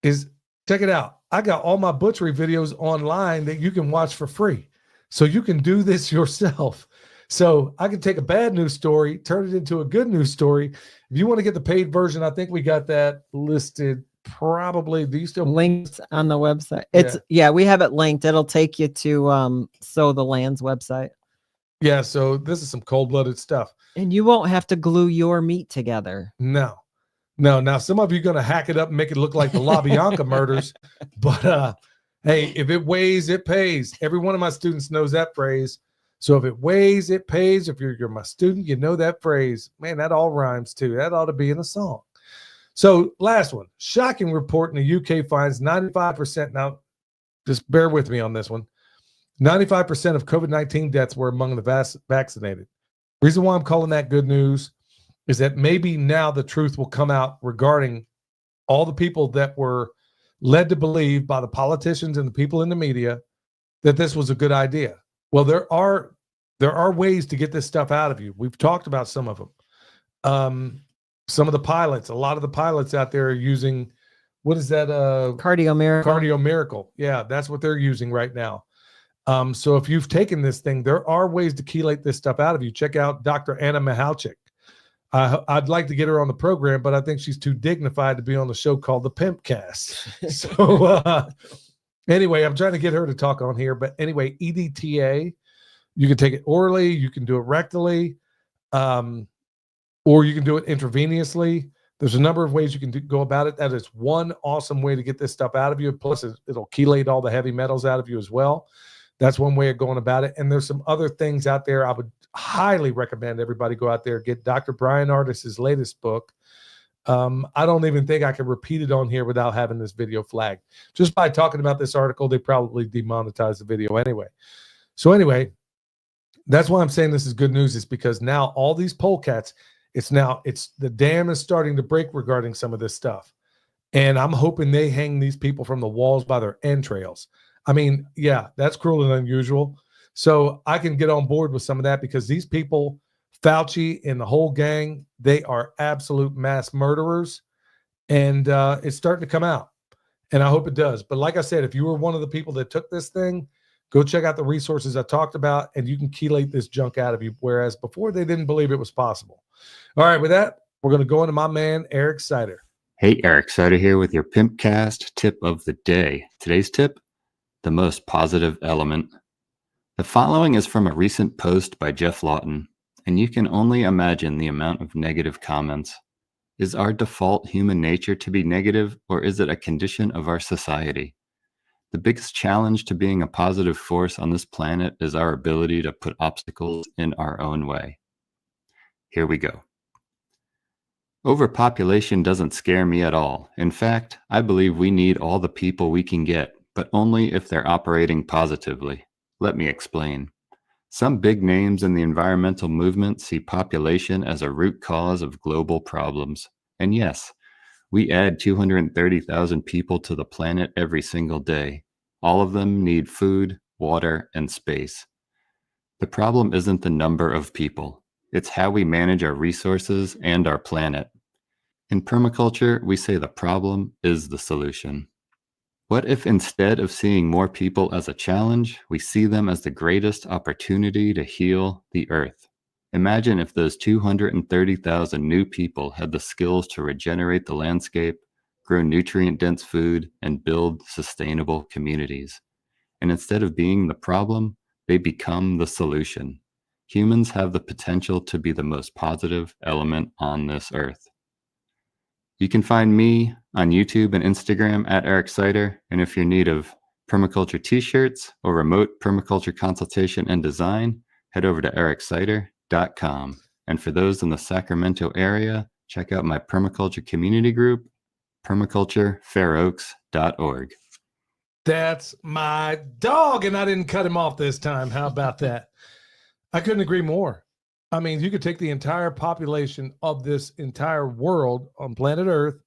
is, check it out. I got all my butchery videos online that you can watch for free. So you can do this yourself. So I can take a bad news story, turn it into a good news story. If you want to get the paid version, I think we got that listed probably. Do you still linked on the website? It's we have it linked. It'll take you to Sow the Land's website. Yeah, so this is some cold-blooded stuff. And you won't have to glue your meat together. No. Now some of you are going to hack it up and make it look like the LaBianca murders. But hey, if it weighs, it pays. Every one of my students knows that phrase. So if it weighs, it pays. If you're my student, you know that phrase. Man, that all rhymes too. That ought to be in a song. So last one. Shocking report in the UK finds 95%. Now, just bear with me on this one. 95% of COVID-19 deaths were among the vaccinated. Reason why I'm calling that good news is that maybe now the truth will come out regarding all the people that were led to believe by the politicians and the people in the media that this was a good idea. Well, there are ways to get this stuff out of you. We've talked about some of them. Some of the pilots, a lot of the pilots out there are using, what is that? Cardio Miracle. Cardio Miracle. Yeah, that's what they're using right now. So if you've taken this thing, there are ways to chelate this stuff out of you. Check out Dr. Anna Mihalchik. I'd like to get her on the program, but I think she's too dignified to be on the show called the Pimpcast. So anyway, I'm trying to get her to talk on here. But anyway, EDTA, you can take it orally, you can do it rectally, or you can do it intravenously. There's a number of ways you can go about it. That is one awesome way to get this stuff out of you. Plus, it'll chelate all the heavy metals out of you as well. That's one way of going about it. And there's some other things out there. I would highly recommend everybody go out there, get Dr. Brian Ardis's latest book. I don't even think I can repeat it on here without having this video flagged. Just by talking about this article, they probably demonetize the video anyway. So anyway, that's why I'm saying this is good news, is because now all these polecats, it's the dam is starting to break regarding some of this stuff. And I'm hoping they hang these people from the walls by their entrails. I mean, yeah, that's cruel and unusual. So I can get on board with some of that, because these people, Fauci and the whole gang, they are absolute mass murderers. And it's starting to come out. And I hope it does. But like I said, if you were one of the people that took this thing, go check out the resources I talked about, and you can chelate this junk out of you. Whereas before, they didn't believe it was possible. All right, with that, we're going to go into my man, Eric Sider. Hey, Eric Sider here with your Pimpcast tip of the day. Today's tip: the most positive element. The following is from a recent post by Jeff Lawton, and you can only imagine the amount of negative comments. Is our default human nature to be negative, or is it a condition of our society? The biggest challenge to being a positive force on this planet is our ability to put obstacles in our own way. Here we go. Overpopulation doesn't scare me at all. In fact, I believe we need all the people we can get, but only if they're operating positively. Let me explain. Some big names in the environmental movement see population as a root cause of global problems. And yes, we add 230,000 people to the planet every single day. All of them need food, water, and space. The problem isn't the number of people. It's how we manage our resources and our planet. In permaculture, we say the problem is the solution. What if instead of seeing more people as a challenge, we see them as the greatest opportunity to heal the earth? Imagine if those 230,000 new people had the skills to regenerate the landscape, grow nutrient-dense food, and build sustainable communities. And instead of being the problem, they become the solution. Humans have the potential to be the most positive element on this earth. You can find me on YouTube and Instagram at Eric Sider. And if you're in need of permaculture t-shirts or remote permaculture consultation and design, head over to ericsider.com. And for those in the Sacramento area, check out my permaculture community group, permaculturefairoaks.org. That's my dog, and I didn't cut him off this time. How about that? I couldn't agree more. I mean, you could take the entire population of this entire world on planet Earth,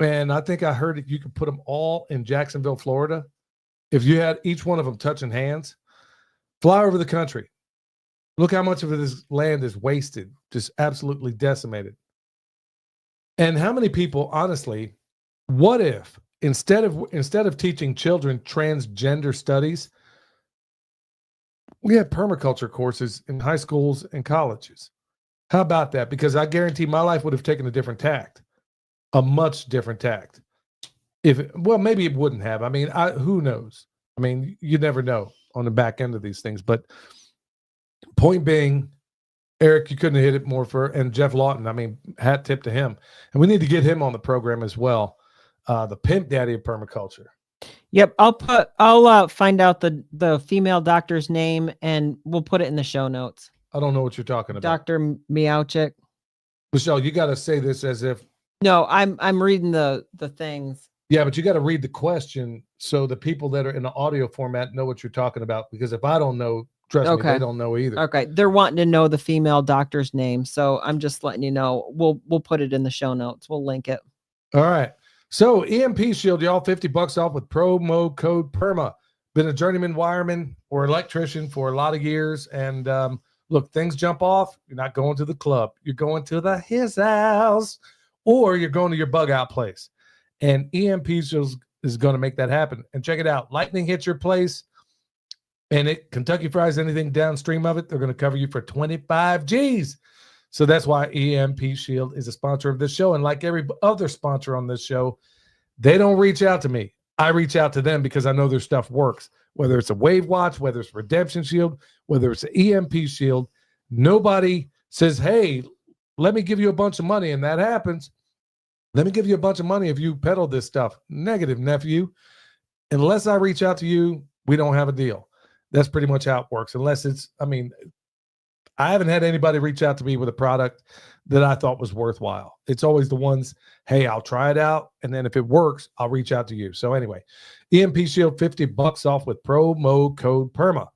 and I think I heard that you could put them all in Jacksonville, Florida. If you had each one of them touching hands, fly over the country. Look how much of this land is wasted, just absolutely decimated. And how many people, honestly, what if instead of teaching children transgender studies, we have permaculture courses in high schools and colleges. How about that? Because I guarantee my life would have taken a different tact, a much different tact. Well, maybe it wouldn't have. I mean, who knows? I mean, you never know on the back end of these things. But point being, Eric, you couldn't have hit it more and Jeff Lawton. I mean, hat tip to him. And we need to get him on the program as well. The pimp daddy of permaculture. Yep, I'll find out the female doctor's name and we'll put it in the show notes. I don't know what you're talking about. Dr. Miauchik. Michelle, you got to say this as if. No, I'm reading the things. Yeah, but you got to read the question so the people that are in the audio format know what you're talking about. Because if I don't know, trust me, they don't know either. Okay, they're wanting to know the female doctor's name, so I'm just letting you know. We'll put it in the show notes. We'll link it. All right. So EMP Shield, y'all, $50 off with promo code PERMA. Been a journeyman wireman or electrician for a lot of years, and look, things jump off. You're not going to the club. You're going to his house, or you're going to your bug out place. And EMP Shield is going to make that happen. And check it out. Lightning hits your place, and Kentucky Fries anything downstream of it, they're going to cover you for 25 G's. So that's why EMP Shield is a sponsor of this show. And like every other sponsor on this show, they don't reach out to me. I reach out to them because I know their stuff works. Whether it's a Wave Watch, whether it's Redemption Shield, whether it's an EMP Shield, nobody says, hey, let me give you a bunch of money. And that happens. Let me give you a bunch of money if you peddle this stuff. Negative, nephew. Unless I reach out to you, we don't have a deal. That's pretty much how it works. I haven't had anybody reach out to me with a product that I thought was worthwhile. It's always the ones, hey, I'll try it out. And then if it works, I'll reach out to you. So anyway, EMP Shield, $50 off with promo code PERMA.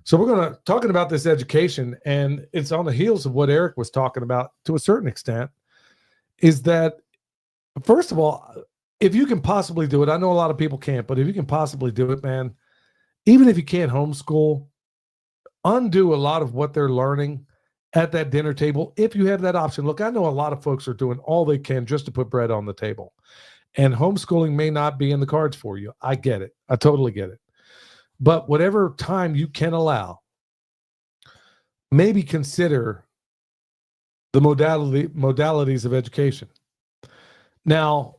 So we're talking about this education, and it's on the heels of what Eric was talking about to a certain extent, is that, first of all, if you can possibly do it, I know a lot of people can't, but if you can possibly do it, man, even if you can't homeschool, undo a lot of what they're learning at that dinner table if you have that option. Look, I know a lot of folks are doing all they can just to put bread on the table, and homeschooling may not be in the cards for you. I get it. I totally get it. But whatever time you can allow, maybe consider the modalities of education. Now,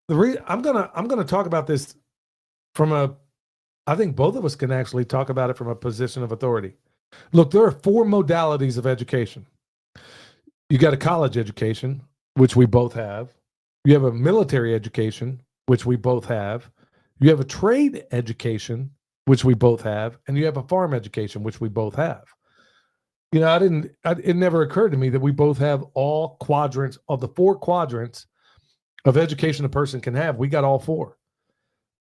I'm gonna talk about this I think both of us can actually talk about it from a position of authority. Look, there are 4 modalities of education. You got a college education, which we both have. You have a military education, which we both have. You have a trade education, which we both have. And you have a farm education, which we both have. You know, it never occurred to me that we both have all quadrants of the 4 quadrants of education a person can have. We got all 4.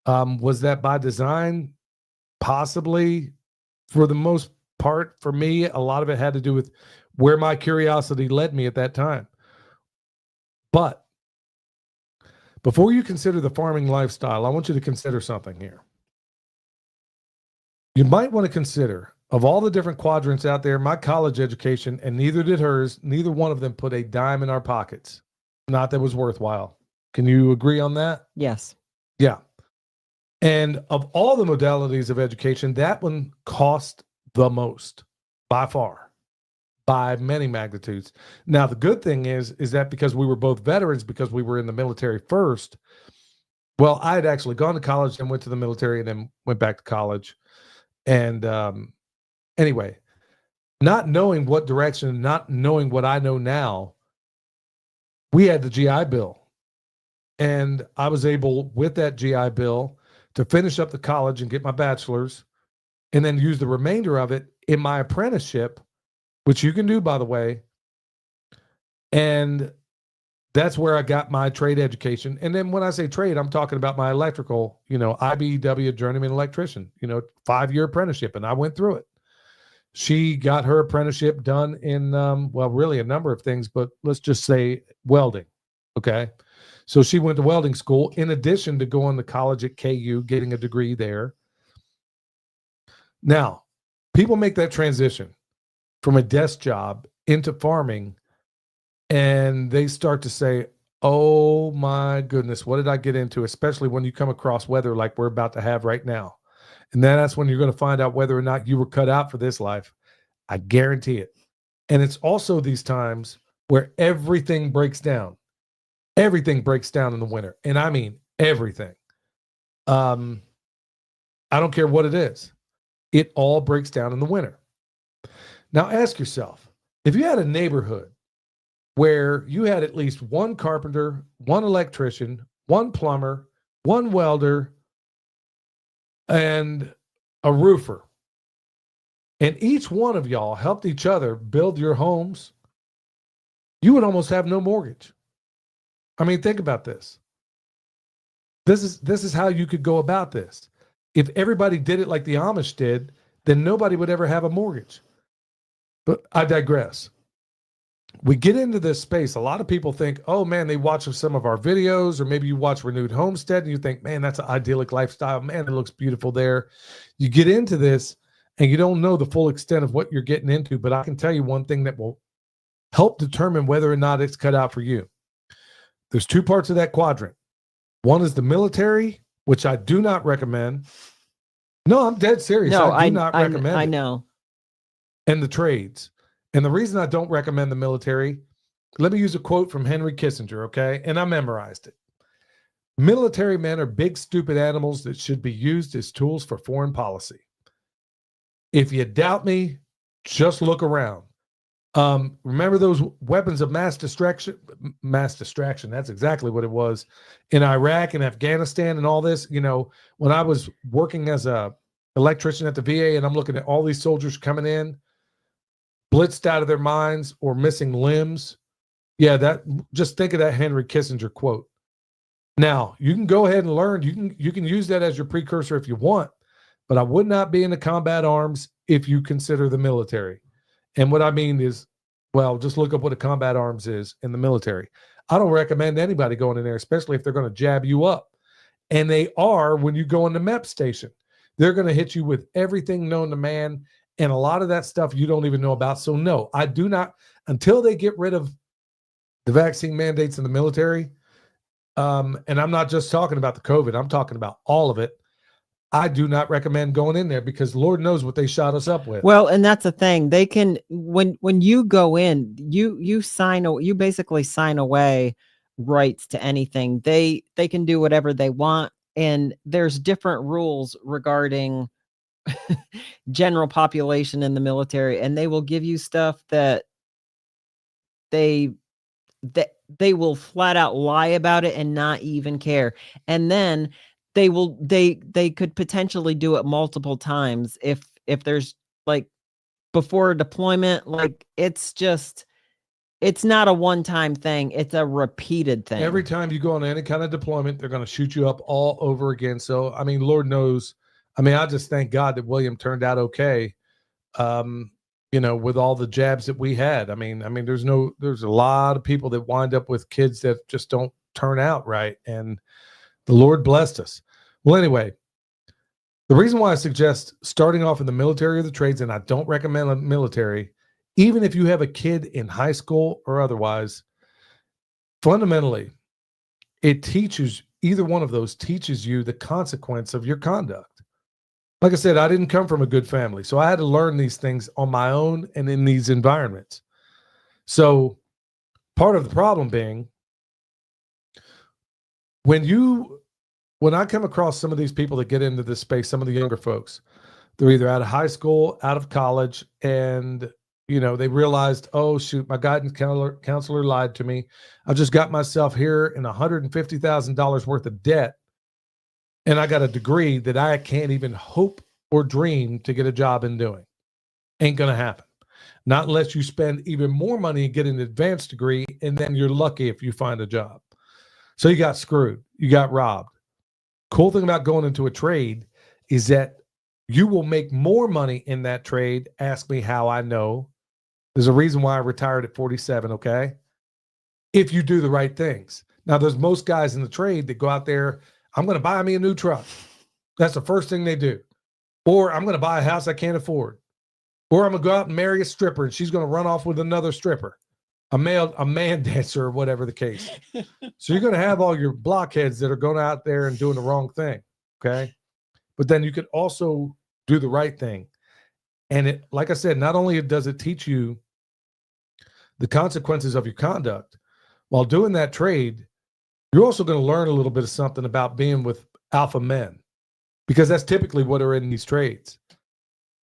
Was that by design? Possibly. For the most part, for me, a lot of it had to do with where my curiosity led me at that time. But before you consider the farming lifestyle, I want you to consider something here. You might want to consider, of all the different quadrants out there, my college education, and neither did hers, neither one of them put a dime in our pockets. Not that was worthwhile. Can you agree on that? Yes. Yeah. And of all the modalities of education, that one cost the most by far, by many magnitudes. Now, the good thing is that because we were both veterans, because we were in the military first, well, I had actually gone to college and went to the military and then went back to college. And anyway, not knowing what direction, not knowing what I know now, we had the GI Bill. And I was able, with that GI Bill, to finish up the college and get my bachelor's, and then use the remainder of it in my apprenticeship, which you can do, by the way. And that's where I got my trade education. And then when I say trade, I'm talking about my electrical, IBEW journeyman electrician, 5-year apprenticeship. And I went through it. She got her apprenticeship done in, really a number of things, but let's just say welding. Okay. So she went to welding school in addition to going to college at KU, getting a degree there. Now, people make that transition from a desk job into farming, and they start to say, oh my goodness, what did I get into? Especially when you come across weather like we're about to have right now. And then that's when you're going to find out whether or not you were cut out for this life. I guarantee it. And it's also these times where everything breaks down. Everything breaks down in the winter. And I mean everything. I don't care what it is. It all breaks down in the winter. Now ask yourself, if you had a neighborhood where you had at least one carpenter, one electrician, one plumber, one welder, and a roofer, and each one of y'all helped each other build your homes, you would almost have no mortgage. I mean, think about this. This is how you could go about this. If everybody did it like the Amish did, then nobody would ever have a mortgage. But I digress. We get into this space. A lot of people think, oh man, they watch some of our videos, or maybe you watch Renewed Homestead and you think, man, that's an idyllic lifestyle. Man, it looks beautiful there. You get into this and you don't know the full extent of what you're getting into. But I can tell you one thing that will help determine whether or not it's cut out for you. There's two parts of that quadrant. One is the military, which I do not recommend. No, I'm dead serious. No, I do not recommend I it. know. And the trades. And the reason I don't recommend the military, let me use a quote from Henry Kissinger, okay? And I memorized it. Military men are big, stupid animals that should be used as tools for foreign policy. If you doubt me, just look around. Remember those weapons of mass distraction? Mass distraction, that's exactly what it was in Iraq and Afghanistan and all this. You know, when I was working as a electrician at the VA and I'm looking at all these soldiers coming in, blitzed out of their minds or missing limbs. Yeah, that, just think of that Henry Kissinger quote. Now, you can go ahead and learn. You can use that as your precursor if you want, but I would not be into combat arms if you consider the military. And what I mean is, well, just look up what a combat arms is in the military. I don't recommend anybody going in there, especially if they're going to jab you up. And they are when you go in the MEP station. They're going to hit you with everything known to man, and a lot of that stuff you don't even know about. So no, I do not, until they get rid of the vaccine mandates in the military, and I'm not just talking about the COVID, I'm talking about all of it. I do not recommend going in there because Lord knows what they shot us up with. Well, and that's the thing. They can, when you go in, you basically sign away rights to anything. They can do whatever they want, and there's different rules regarding general population in the military, and they will give you stuff that they will flat out lie about it and not even care. And then they could potentially do it multiple times if there's, like, before a deployment. Like, it's not a one-time thing, it's a repeated thing. Every time you go on any kind of deployment, they're going to shoot you up all over again. So I mean, Lord knows, I mean, I just thank God that William turned out okay. You know, with all the jabs that we had. I mean, there's a lot of people that wind up with kids that just don't turn out right. And the Lord blessed us. Well, anyway, the reason why I suggest starting off in the military or the trades, and I don't recommend a military, even if you have a kid in high school or otherwise, fundamentally, it teaches, either one of those teaches you the consequence of your conduct. Like I said, I didn't come from a good family, so I had to learn these things on my own and in these environments. So part of the problem being, when I come across some of these people that get into this space, some of the younger folks, they're either out of high school, out of college, and you know, they realized, oh shoot, my guidance counselor lied to me. I just got myself here in $150,000 worth of debt, and I got a degree that I can't even hope or dream to get a job in doing. Ain't gonna happen. Not unless you spend even more money and get an advanced degree, and then you're lucky if you find a job. So you got screwed. You got robbed. Cool thing about going into a trade is that you will make more money in that trade. Ask me how I know. There's a reason why I retired at 47, okay? If you do the right things. Now, there's most guys in the trade that go out there, I'm going to buy me a new truck. That's the first thing they do. Or I'm going to buy a house I can't afford. Or I'm going to go out and marry a stripper, and she's going to run off with another stripper, a man dancer, or whatever the case. So you're going to have all your blockheads that are going out there and doing the wrong thing, okay? but then you could also do the right thing. And it, like I said, not only does it teach you the consequences of your conduct, while doing that trade, you're also going to learn a little bit of something about being with alpha men, because that's typically what are in these trades.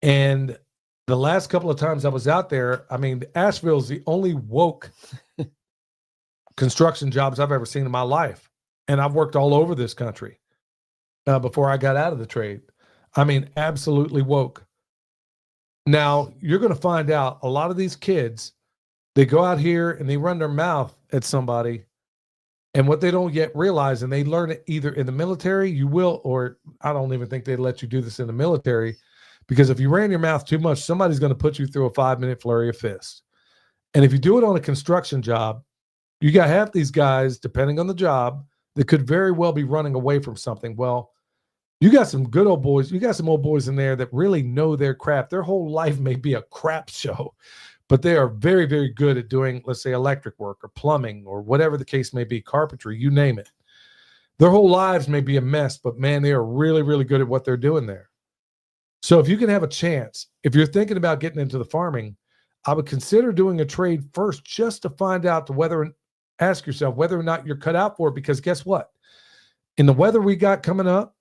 And the last couple of times I was out there, I mean, Asheville's the only woke construction jobs I've ever seen in my life. And I've worked all over this country before I got out of the trade. I mean, absolutely woke. Now, you're going to find out a lot of these kids, they go out here and they run their mouth at somebody. And what they don't yet realize, and they learn it either in the military, you will, or I don't even think they'd let you do this in the military, because if you ran your mouth too much, somebody's going to put you through a 5-minute flurry of fists. And if you do it on a construction job, you got half these guys, depending on the job, that could very well be running away from something. Well, you got some good old boys. You got some old boys in there that really know their crap. Their whole life may be a crap show, but they are very, very good at doing, let's say, electric work or plumbing or whatever the case may be, carpentry, you name it. Their whole lives may be a mess, but man, they are really, really good at what they're doing there. So if you can have a chance, if you're thinking about getting into the farming, I would consider doing a trade first, just to find out ask yourself whether or not you're cut out for it. Because guess what? In the weather we got coming up,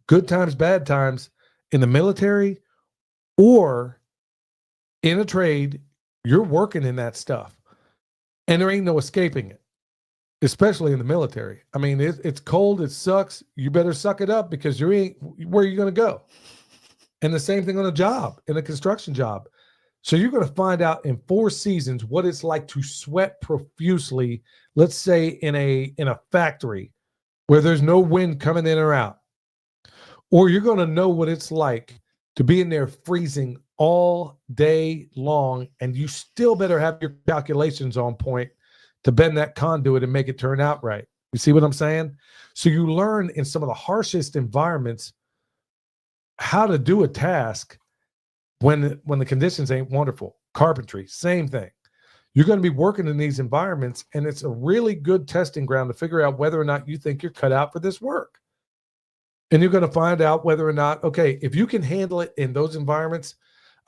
good times, bad times, in the military or in a trade, you're working in that stuff. And there ain't no escaping it, especially in the military. I mean, it's cold, it sucks. You better suck it up, because where are you going to go? And the same thing on a job, in a construction job. So you're going to find out in 4 seasons what it's like to sweat profusely, let's say in a factory where there's no wind coming in or out. Or you're going to know what it's like to be in there freezing all day long, and you still better have your calculations on point to bend that conduit and make it turn out right. You see what I'm saying? So you learn in some of the harshest environments how to do a task when the conditions ain't wonderful. Carpentry, same thing. You're going to be working in these environments, and it's a really good testing ground to figure out whether or not you think you're cut out for this work. And you're going to find out whether or not, okay, if you can handle it in those environments,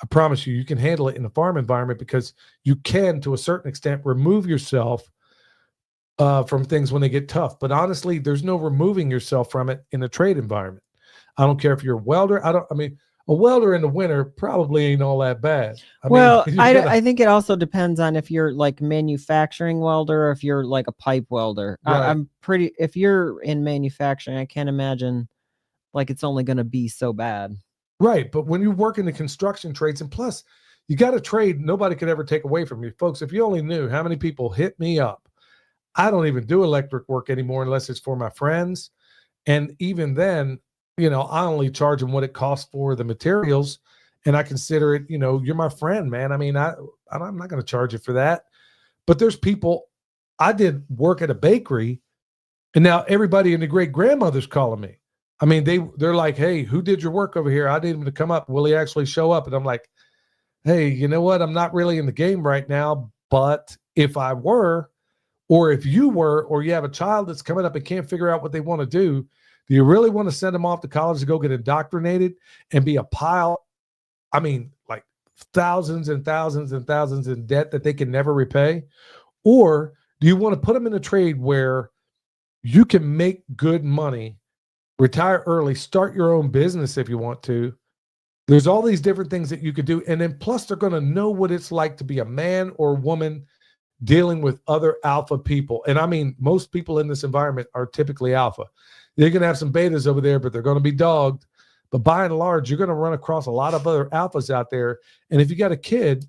I promise you can handle it in the farm environment, because you can, to a certain extent, remove yourself from things when they get tough. But honestly, there's no removing yourself from it in a trade environment. I don't care if you're a welder. A welder in the winter probably ain't all that bad. I think it also depends on if you're like manufacturing welder or if you're like a pipe welder. Right. If you're in manufacturing, I can't imagine like it's only going to be so bad. Right. But when you work in the construction trades, and plus you got a trade nobody could ever take away from you. Folks, if you only knew how many people hit me up. I don't even do electric work anymore unless it's for my friends. And even then, I only charge them what it costs for the materials, and I consider it, you're my friend, man. I mean, I'm not going to charge you for that. But there's people, I did work at a bakery, and now everybody and their great grandmother's calling me. I mean, they're like, hey, who did your work over here? I need him to come up. Will he actually show up? And I'm like, hey, you know what? I'm not really in the game right now, but if I were, or if you were, or you have a child that's coming up and can't figure out what they want to do you really want to send them off to college to go get indoctrinated and be a pile? I mean, like thousands and thousands and thousands in debt that they can never repay? Or do you want to put them in a trade where you can make good money, retire early, start your own business if you want to? There's all these different things that you could do. And then plus they're going to know what it's like to be a man or woman dealing with other alpha people. And I mean, most people in this environment are typically alpha. You're going to have some betas over there, but they're going to be dogged. But by and large, you're going to run across a lot of other alphas out there. And if you got a kid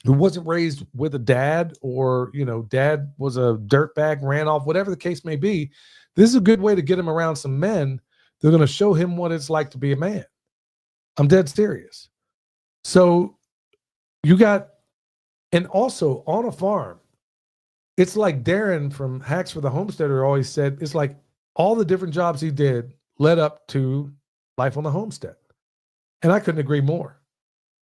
who wasn't raised with a dad, or, dad was a dirtbag, ran off, whatever the case may be, this is a good way to get him around some men. They're going to show him what it's like to be a man. I'm dead serious. So you got, and also on a farm, it's like Darren from Hacks for the Homesteader always said, it's like all the different jobs he did led up to life on the homestead. And I couldn't agree more.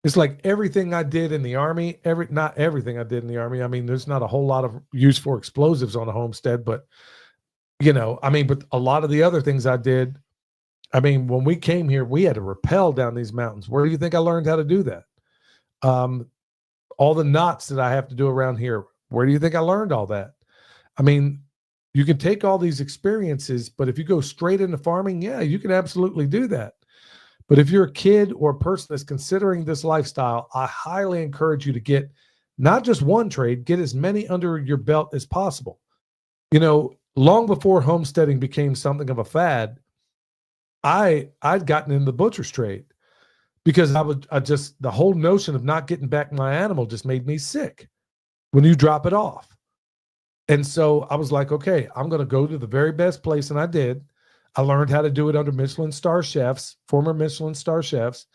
It's like everything I did in the Army, not everything I did in the Army. I mean, there's not a whole lot of use for explosives on a homestead, but, but a lot of the other things I did, I mean, when we came here, we had to rappel down these mountains. Where do you think I learned how to do that? All the knots that I have to do around here, where do you think I learned all that? I mean, you can take all these experiences, but if you go straight into farming, yeah, you can absolutely do that. But if you're a kid or a person that's considering this lifestyle, I highly encourage you to get not just one trade, get as many under your belt as possible. You know, long before homesteading became something of a fad, I'd gotten in the butcher's trade because the whole notion of not getting back my animal just made me sick when you drop it off. And so I was like, okay, I'm going to go to the very best place. And I did. I learned how to do it under Michelin star chefs, former Michelin star chefs.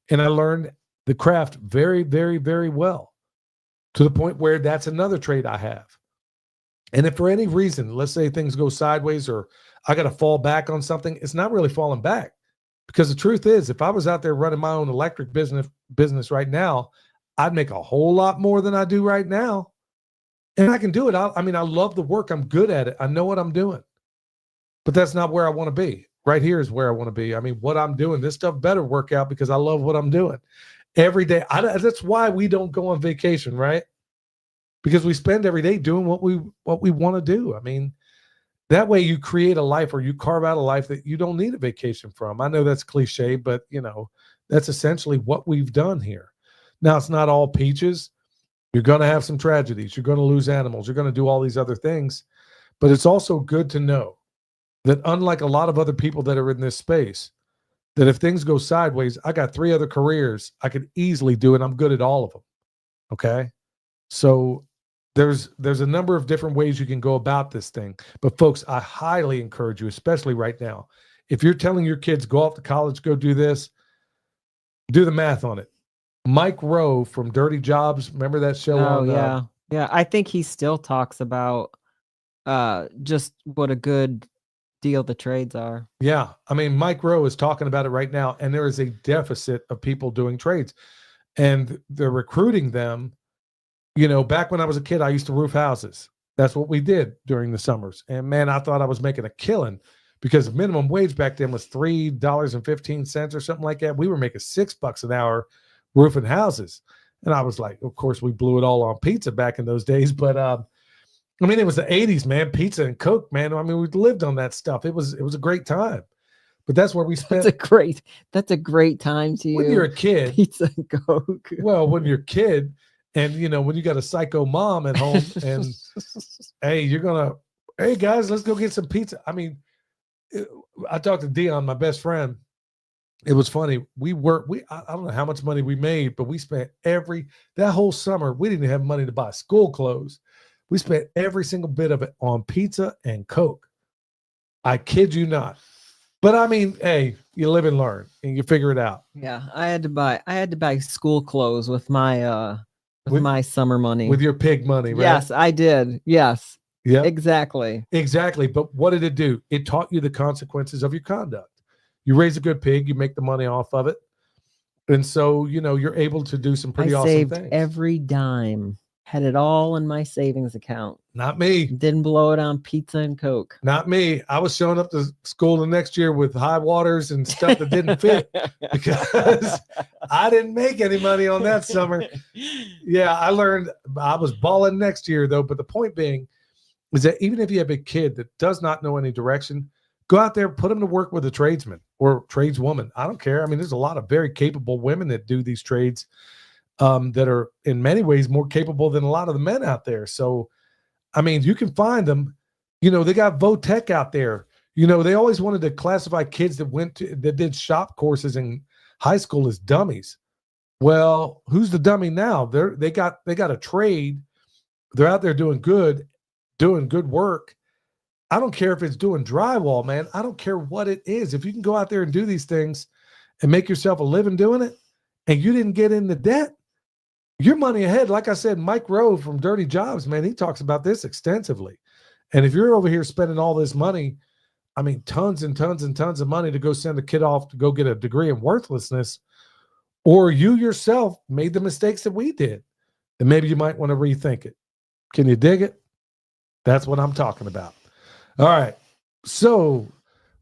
And I learned the craft very, very, very well, to the point where that's another trade I have. And if for any reason, let's say things go sideways or I got to fall back on something, it's not really falling back. Because the truth is, if I was out there running my own electric business right now, I'd make a whole lot more than I do right now. And I can do it. I mean, I love the work. I'm good at it. I know what I'm doing. But that's not where I want to be. Right here is where I want to be. I mean, what I'm doing, this stuff better work out because I love what I'm doing every day. That's why we don't go on vacation, right? Because we spend every day doing what we want to do. I mean, that way you create a life, or you carve out a life that you don't need a vacation from. I know that's cliche, but you know, that's essentially what we've done here. Now, it's not all peaches. You're going to have some tragedies. You're going to lose animals. You're going to do all these other things. But it's also good to know that unlike a lot of other people that are in this space, that if things go sideways, I got 3 other careers I could easily do, and I'm good at all of them. Okay? So there's a number of different ways you can go about this thing. But folks, I highly encourage you, especially right now, if you're telling your kids, go off to college, go do this, do the math on it. Mike Rowe from Dirty Jobs, remember that show? Oh, yeah. Yeah, I think he still talks about just what a good deal the trades are. Yeah, I mean, Mike Rowe is talking about it right now, and there is a deficit of people doing trades. And they're recruiting them. You know, back when I was a kid, I used to roof houses. That's what we did during the summers. And man, I thought I was making a killing because minimum wage back then was $3.15 or something like that. We were making $6 an hour roofing houses. And I was like, of course, we blew it all on pizza back in those days. But I mean, it was the 80s, man. Pizza and Coke, man. I mean, we lived on that stuff. It was a great time. But that's where we spent. That's a great time to you. When you're a kid. Pizza and Coke. Well, when you're a kid, and you know, when you got a psycho mom at home, and hey, hey guys, let's go get some pizza. I mean, I talked to Dion, my best friend. It was funny. I don't know how much money we made, but we spent that whole summer. We didn't have money to buy school clothes. We spent every single bit of it on pizza and Coke. I kid you not. But I mean, hey, you live and learn, and you figure it out. Yeah, I had to buy school clothes with my my summer money. With your pig money, right? Yes, I did. Yes. Yeah. Exactly. Exactly. But what did it do? It taught you the consequences of your conduct. You raise a good pig, you make the money off of it. And so, you know, you're able to do some pretty awesome things. I things. saved every dime. Had it all in my savings account. Not me. Didn't blow it on pizza and Coke. Not me. I was showing up to school the next year with high waters and stuff that didn't fit because I didn't make any money on that summer. Yeah, I learned. I was balling next year, though. But the point being is that even if you have a kid that does not know any direction, go out there, put them to work with a tradesman or tradeswoman. I don't care. I mean, there's a lot of very capable women that do these trades that are in many ways more capable than a lot of the men out there. So, I mean, you can find them. You know, they got Votech out there. You know, they always wanted to classify kids that did shop courses in high school as dummies. Well, who's the dummy now? They got a trade. They're out there doing good work. I don't care if it's doing drywall, man. I don't care what it is. If you can go out there and do these things and make yourself a living doing it, and you didn't get into debt, you're money ahead. Like I said, Mike Rowe from Dirty Jobs, man, he talks about this extensively. And if you're over here spending all this money, I mean, tons and tons and tons of money to go send a kid off to go get a degree in worthlessness, or you yourself made the mistakes that we did, then maybe you might want to rethink it. Can you dig it? That's what I'm talking about. All right. So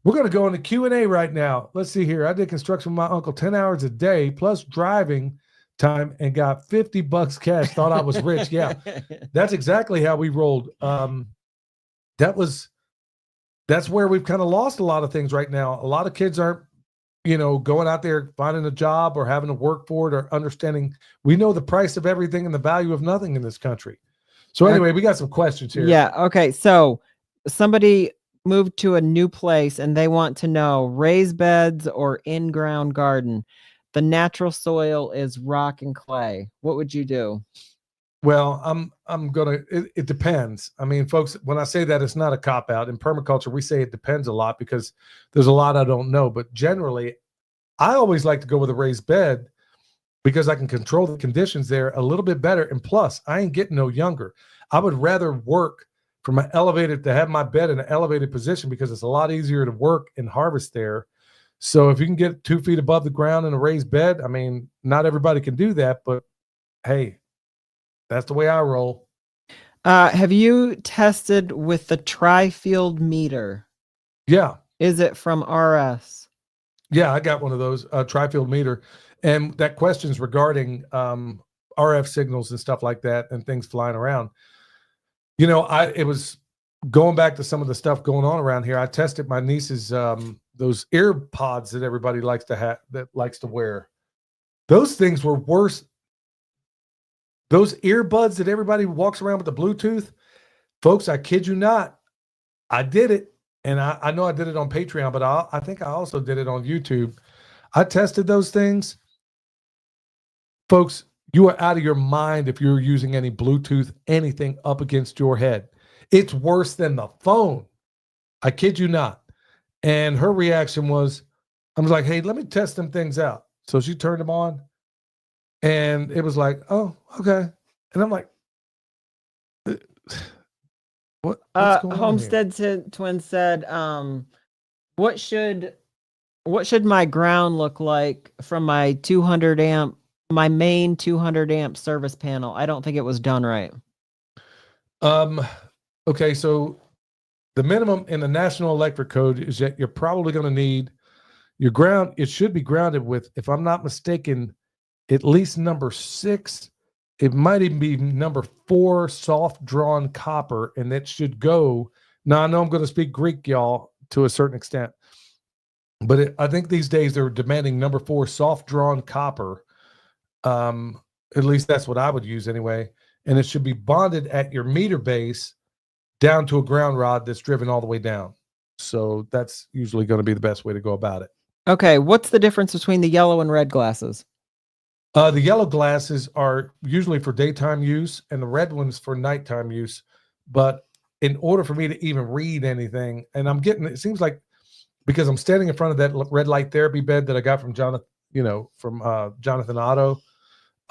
We're going to go into Q&A right now. Let's see here. I did construction with my uncle 10 hours a day plus driving time and got $50 cash. Thought I was rich. Yeah, that's exactly how we rolled. That's where we've kind of lost a lot of things right now. A lot of kids aren't, going out there finding a job or having to work for it or understanding. We know the price of everything and the value of nothing in this country. So anyway, we got some questions here. Yeah. Okay. So somebody moved to a new place and they want to know raised beds or in-ground garden. The natural soil is rock and clay. What would you do? Well, it depends. I mean, folks, when I say that, it's not a cop out. In permaculture, we say it depends a lot because there's a lot I don't know. But generally, I always like to go with a raised bed because I can control the conditions there a little bit better. And plus, I ain't getting no younger. I would rather work from an elevated to have my bed in an elevated position because it's a lot easier to work and harvest there. So if you can get 2 feet above the ground in a raised bed, I mean, not everybody can do that, but hey, that's the way I roll. Have you tested with the tri-field meter? Yeah. Is it from RS? Yeah, I got one of those, tri-field meter. And that question's regarding RF signals and stuff like that and things flying around. It was going back to some of the stuff going on around here. I tested my niece's those ear pods that everybody likes to wear. Those things were worse. Those earbuds that everybody walks around with the Bluetooth, folks, I kid you not, I did it. And I know I did it on Patreon, but I think I also did it on YouTube. I tested those things. Folks, you are out of your mind if you're using any Bluetooth, anything up against your head. It's worse than the phone. I kid you not. And her reaction was, I was like, hey, let me test them things out. So she turned them on. And it was like, oh, okay. And I'm like, what's going on Homestead Twin said, what should my ground look like from my 200 amp, my main 200 amp service panel? I don't think it was done right. Okay, so the minimum in the National Electric Code is that you're probably going to need your ground. It should be grounded with, if I'm not mistaken, at least number 6. It might even be number 4 soft drawn copper, and that should go. Now, I know I'm going to speak Greek, y'all, to a certain extent, but I think these days they're demanding number 4 soft drawn copper. At least that's what I would use anyway. And it should be bonded at your meter base down to a ground rod that's driven all the way down. So that's usually going to be the best way to go about it. Okay, what's the difference between the yellow and red glasses? The yellow glasses are usually for daytime use and the red ones for nighttime use. But in order for me to even read anything, and it seems like because I'm standing in front of that red light therapy bed that I got from Jonathan, Jonathan Otto,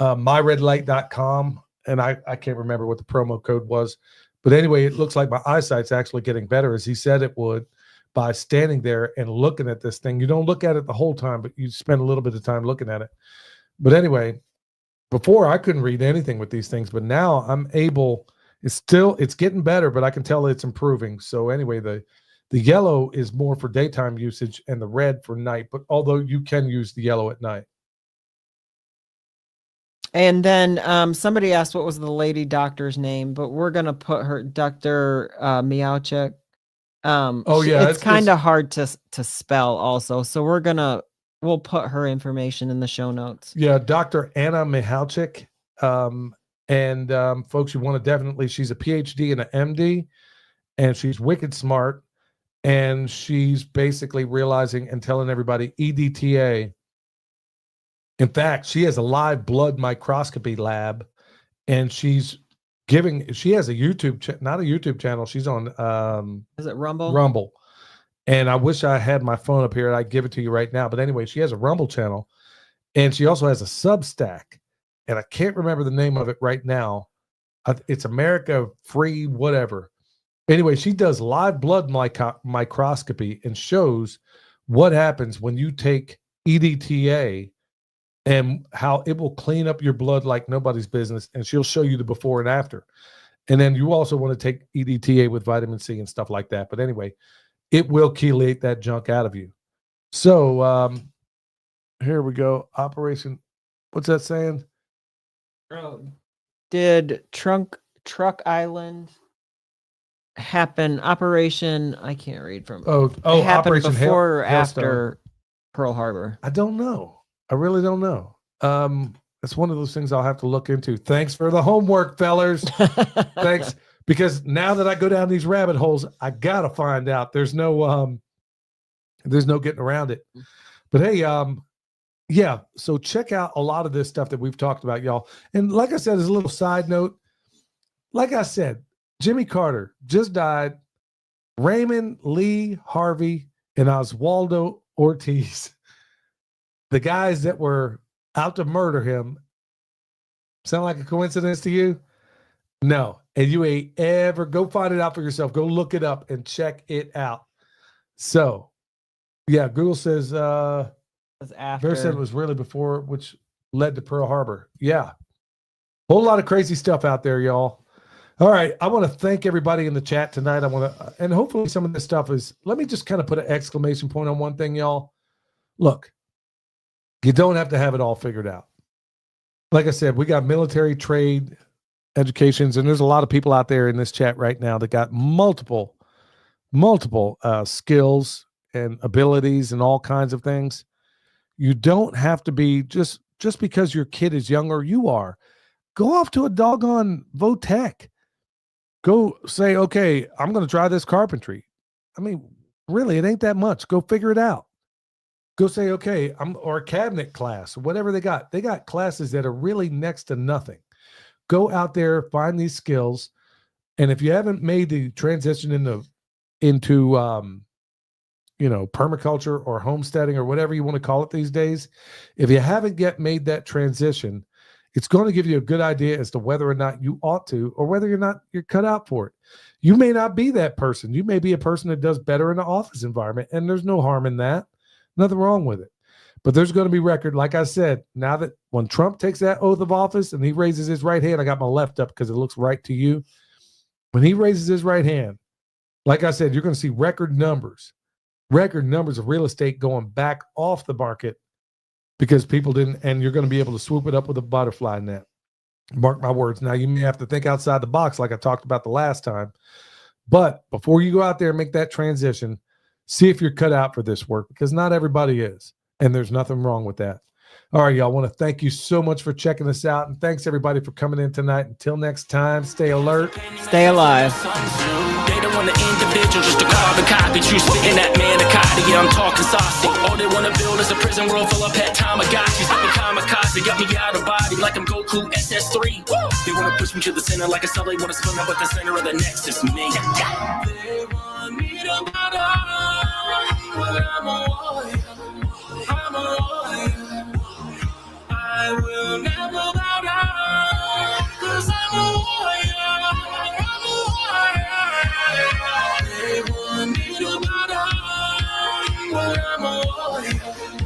myredlight.com. And I can't remember what the promo code was. But anyway, it looks like my eyesight's actually getting better as he said it would by standing there and looking at this thing. You don't look at it the whole time, but you spend a little bit of time looking at it. But anyway, before I couldn't read anything with these things, but now I'm able. It's getting better, but I can tell it's improving. So anyway, the yellow is more for daytime usage and the red for night, but although you can use the yellow at night. And then somebody asked what was the lady doctor's name, but we're going to put her Dr. Miauchik. It's kind of hard to spell also. So we'll put her information in the show notes. Yeah, Dr. Anna Mihalchik. Folks, you want to definitely, she's a PhD and an MD, and she's wicked smart. And she's basically realizing and telling everybody EDTA. In fact, she has a live blood microscopy lab, and she has a YouTube, not a YouTube channel. She's on, is it Rumble? Rumble. And I wish I had my phone up here and I'd give it to you right now. But anyway, she has a Rumble channel, and she also has a Substack, and I can't remember the name of it right now. It's America Free, whatever. Anyway, she does live blood microscopy and shows what happens when you take EDTA and how it will clean up your blood like nobody's business. And she'll show you the before and after. And then you also want to take EDTA with vitamin C and stuff like that. But anyway, it will chelate that junk out of you. So here we go. Operation, what's that saying? Did Truck Island happen? Operation, I can't read from. Happen Operation before or Hailstone. after Pearl Harbor? I don't know. I really don't know. It's one of those things I'll have to look into. Thanks for the homework, fellers. Thanks, because now that I go down these rabbit holes, I gotta find out. There's no getting around it. But hey, yeah. So check out a lot of this stuff that we've talked about, y'all. And like I said, as a little side note, like I said, Jimmy Carter just died. Raymond Lee Harvey and Oswaldo Ortiz, the guys that were out to murder him. Sound like a coincidence to you? No. And you ain't ever, go find it out for yourself. Go look it up and check it out. So, yeah, Google says, After. Bear said it was really before, which led to Pearl Harbor. Yeah. Whole lot of crazy stuff out there, y'all. All right. I want to thank everybody in the chat tonight. And hopefully some of this stuff is, let me just kind of put an exclamation point on one thing, y'all. Look, you don't have to have it all figured out. Like I said, we got military, trade, educations, and there's a lot of people out there in this chat right now that got multiple skills and abilities and all kinds of things. You don't have to be just because your kid is young or you are. Go off to a doggone Votech. Go say, okay, I'm going to try this carpentry. I mean, really, it ain't that much. Go figure it out. Go say, okay, or a cabinet class, whatever they got. They got classes that are really next to nothing. Go out there, find these skills. And if you haven't made the transition into permaculture or homesteading or whatever you want to call it these days, if you haven't yet made that transition, it's going to give you a good idea as to whether or not you ought to, or whether you're cut out for it. You may not be that person. You may be a person that does better in the office environment, and there's no harm in that. Nothing wrong with it. But there's going to be record. Like I said, now that when Trump takes that oath of office and he raises his right hand, I got my left up because it looks right to you. When he raises his right hand, like I said, you're going to see record numbers of real estate going back off the market because people didn't, and you're going to be able to swoop it up with a butterfly net. Mark my words. Now, you may have to think outside the box like I talked about the last time. But before you go out there and make that transition, see if you're cut out for this work, because not everybody is. And there's nothing wrong with that. All right, y'all. I want to thank you so much for checking us out. And thanks, everybody, for coming in tonight. Until next time, stay alert. Stay alive. They don't want an individual, just a carbon copy. You spitting that manicotti, yeah, I'm talking saucy. All they want to build is a prison world full of pet Tamagotchis. I'm a kamikaze, got me out of body like I'm Goku SS3. Woo! They want to push me to the center like a cell. They want to spin up at the center of the nexus, me. They want me to bow down, but I'm a warrior. I'm a warrior. I will never bow down, 'cause I'm a warrior. I'm a warrior. They want me to bow down, but I'm a warrior.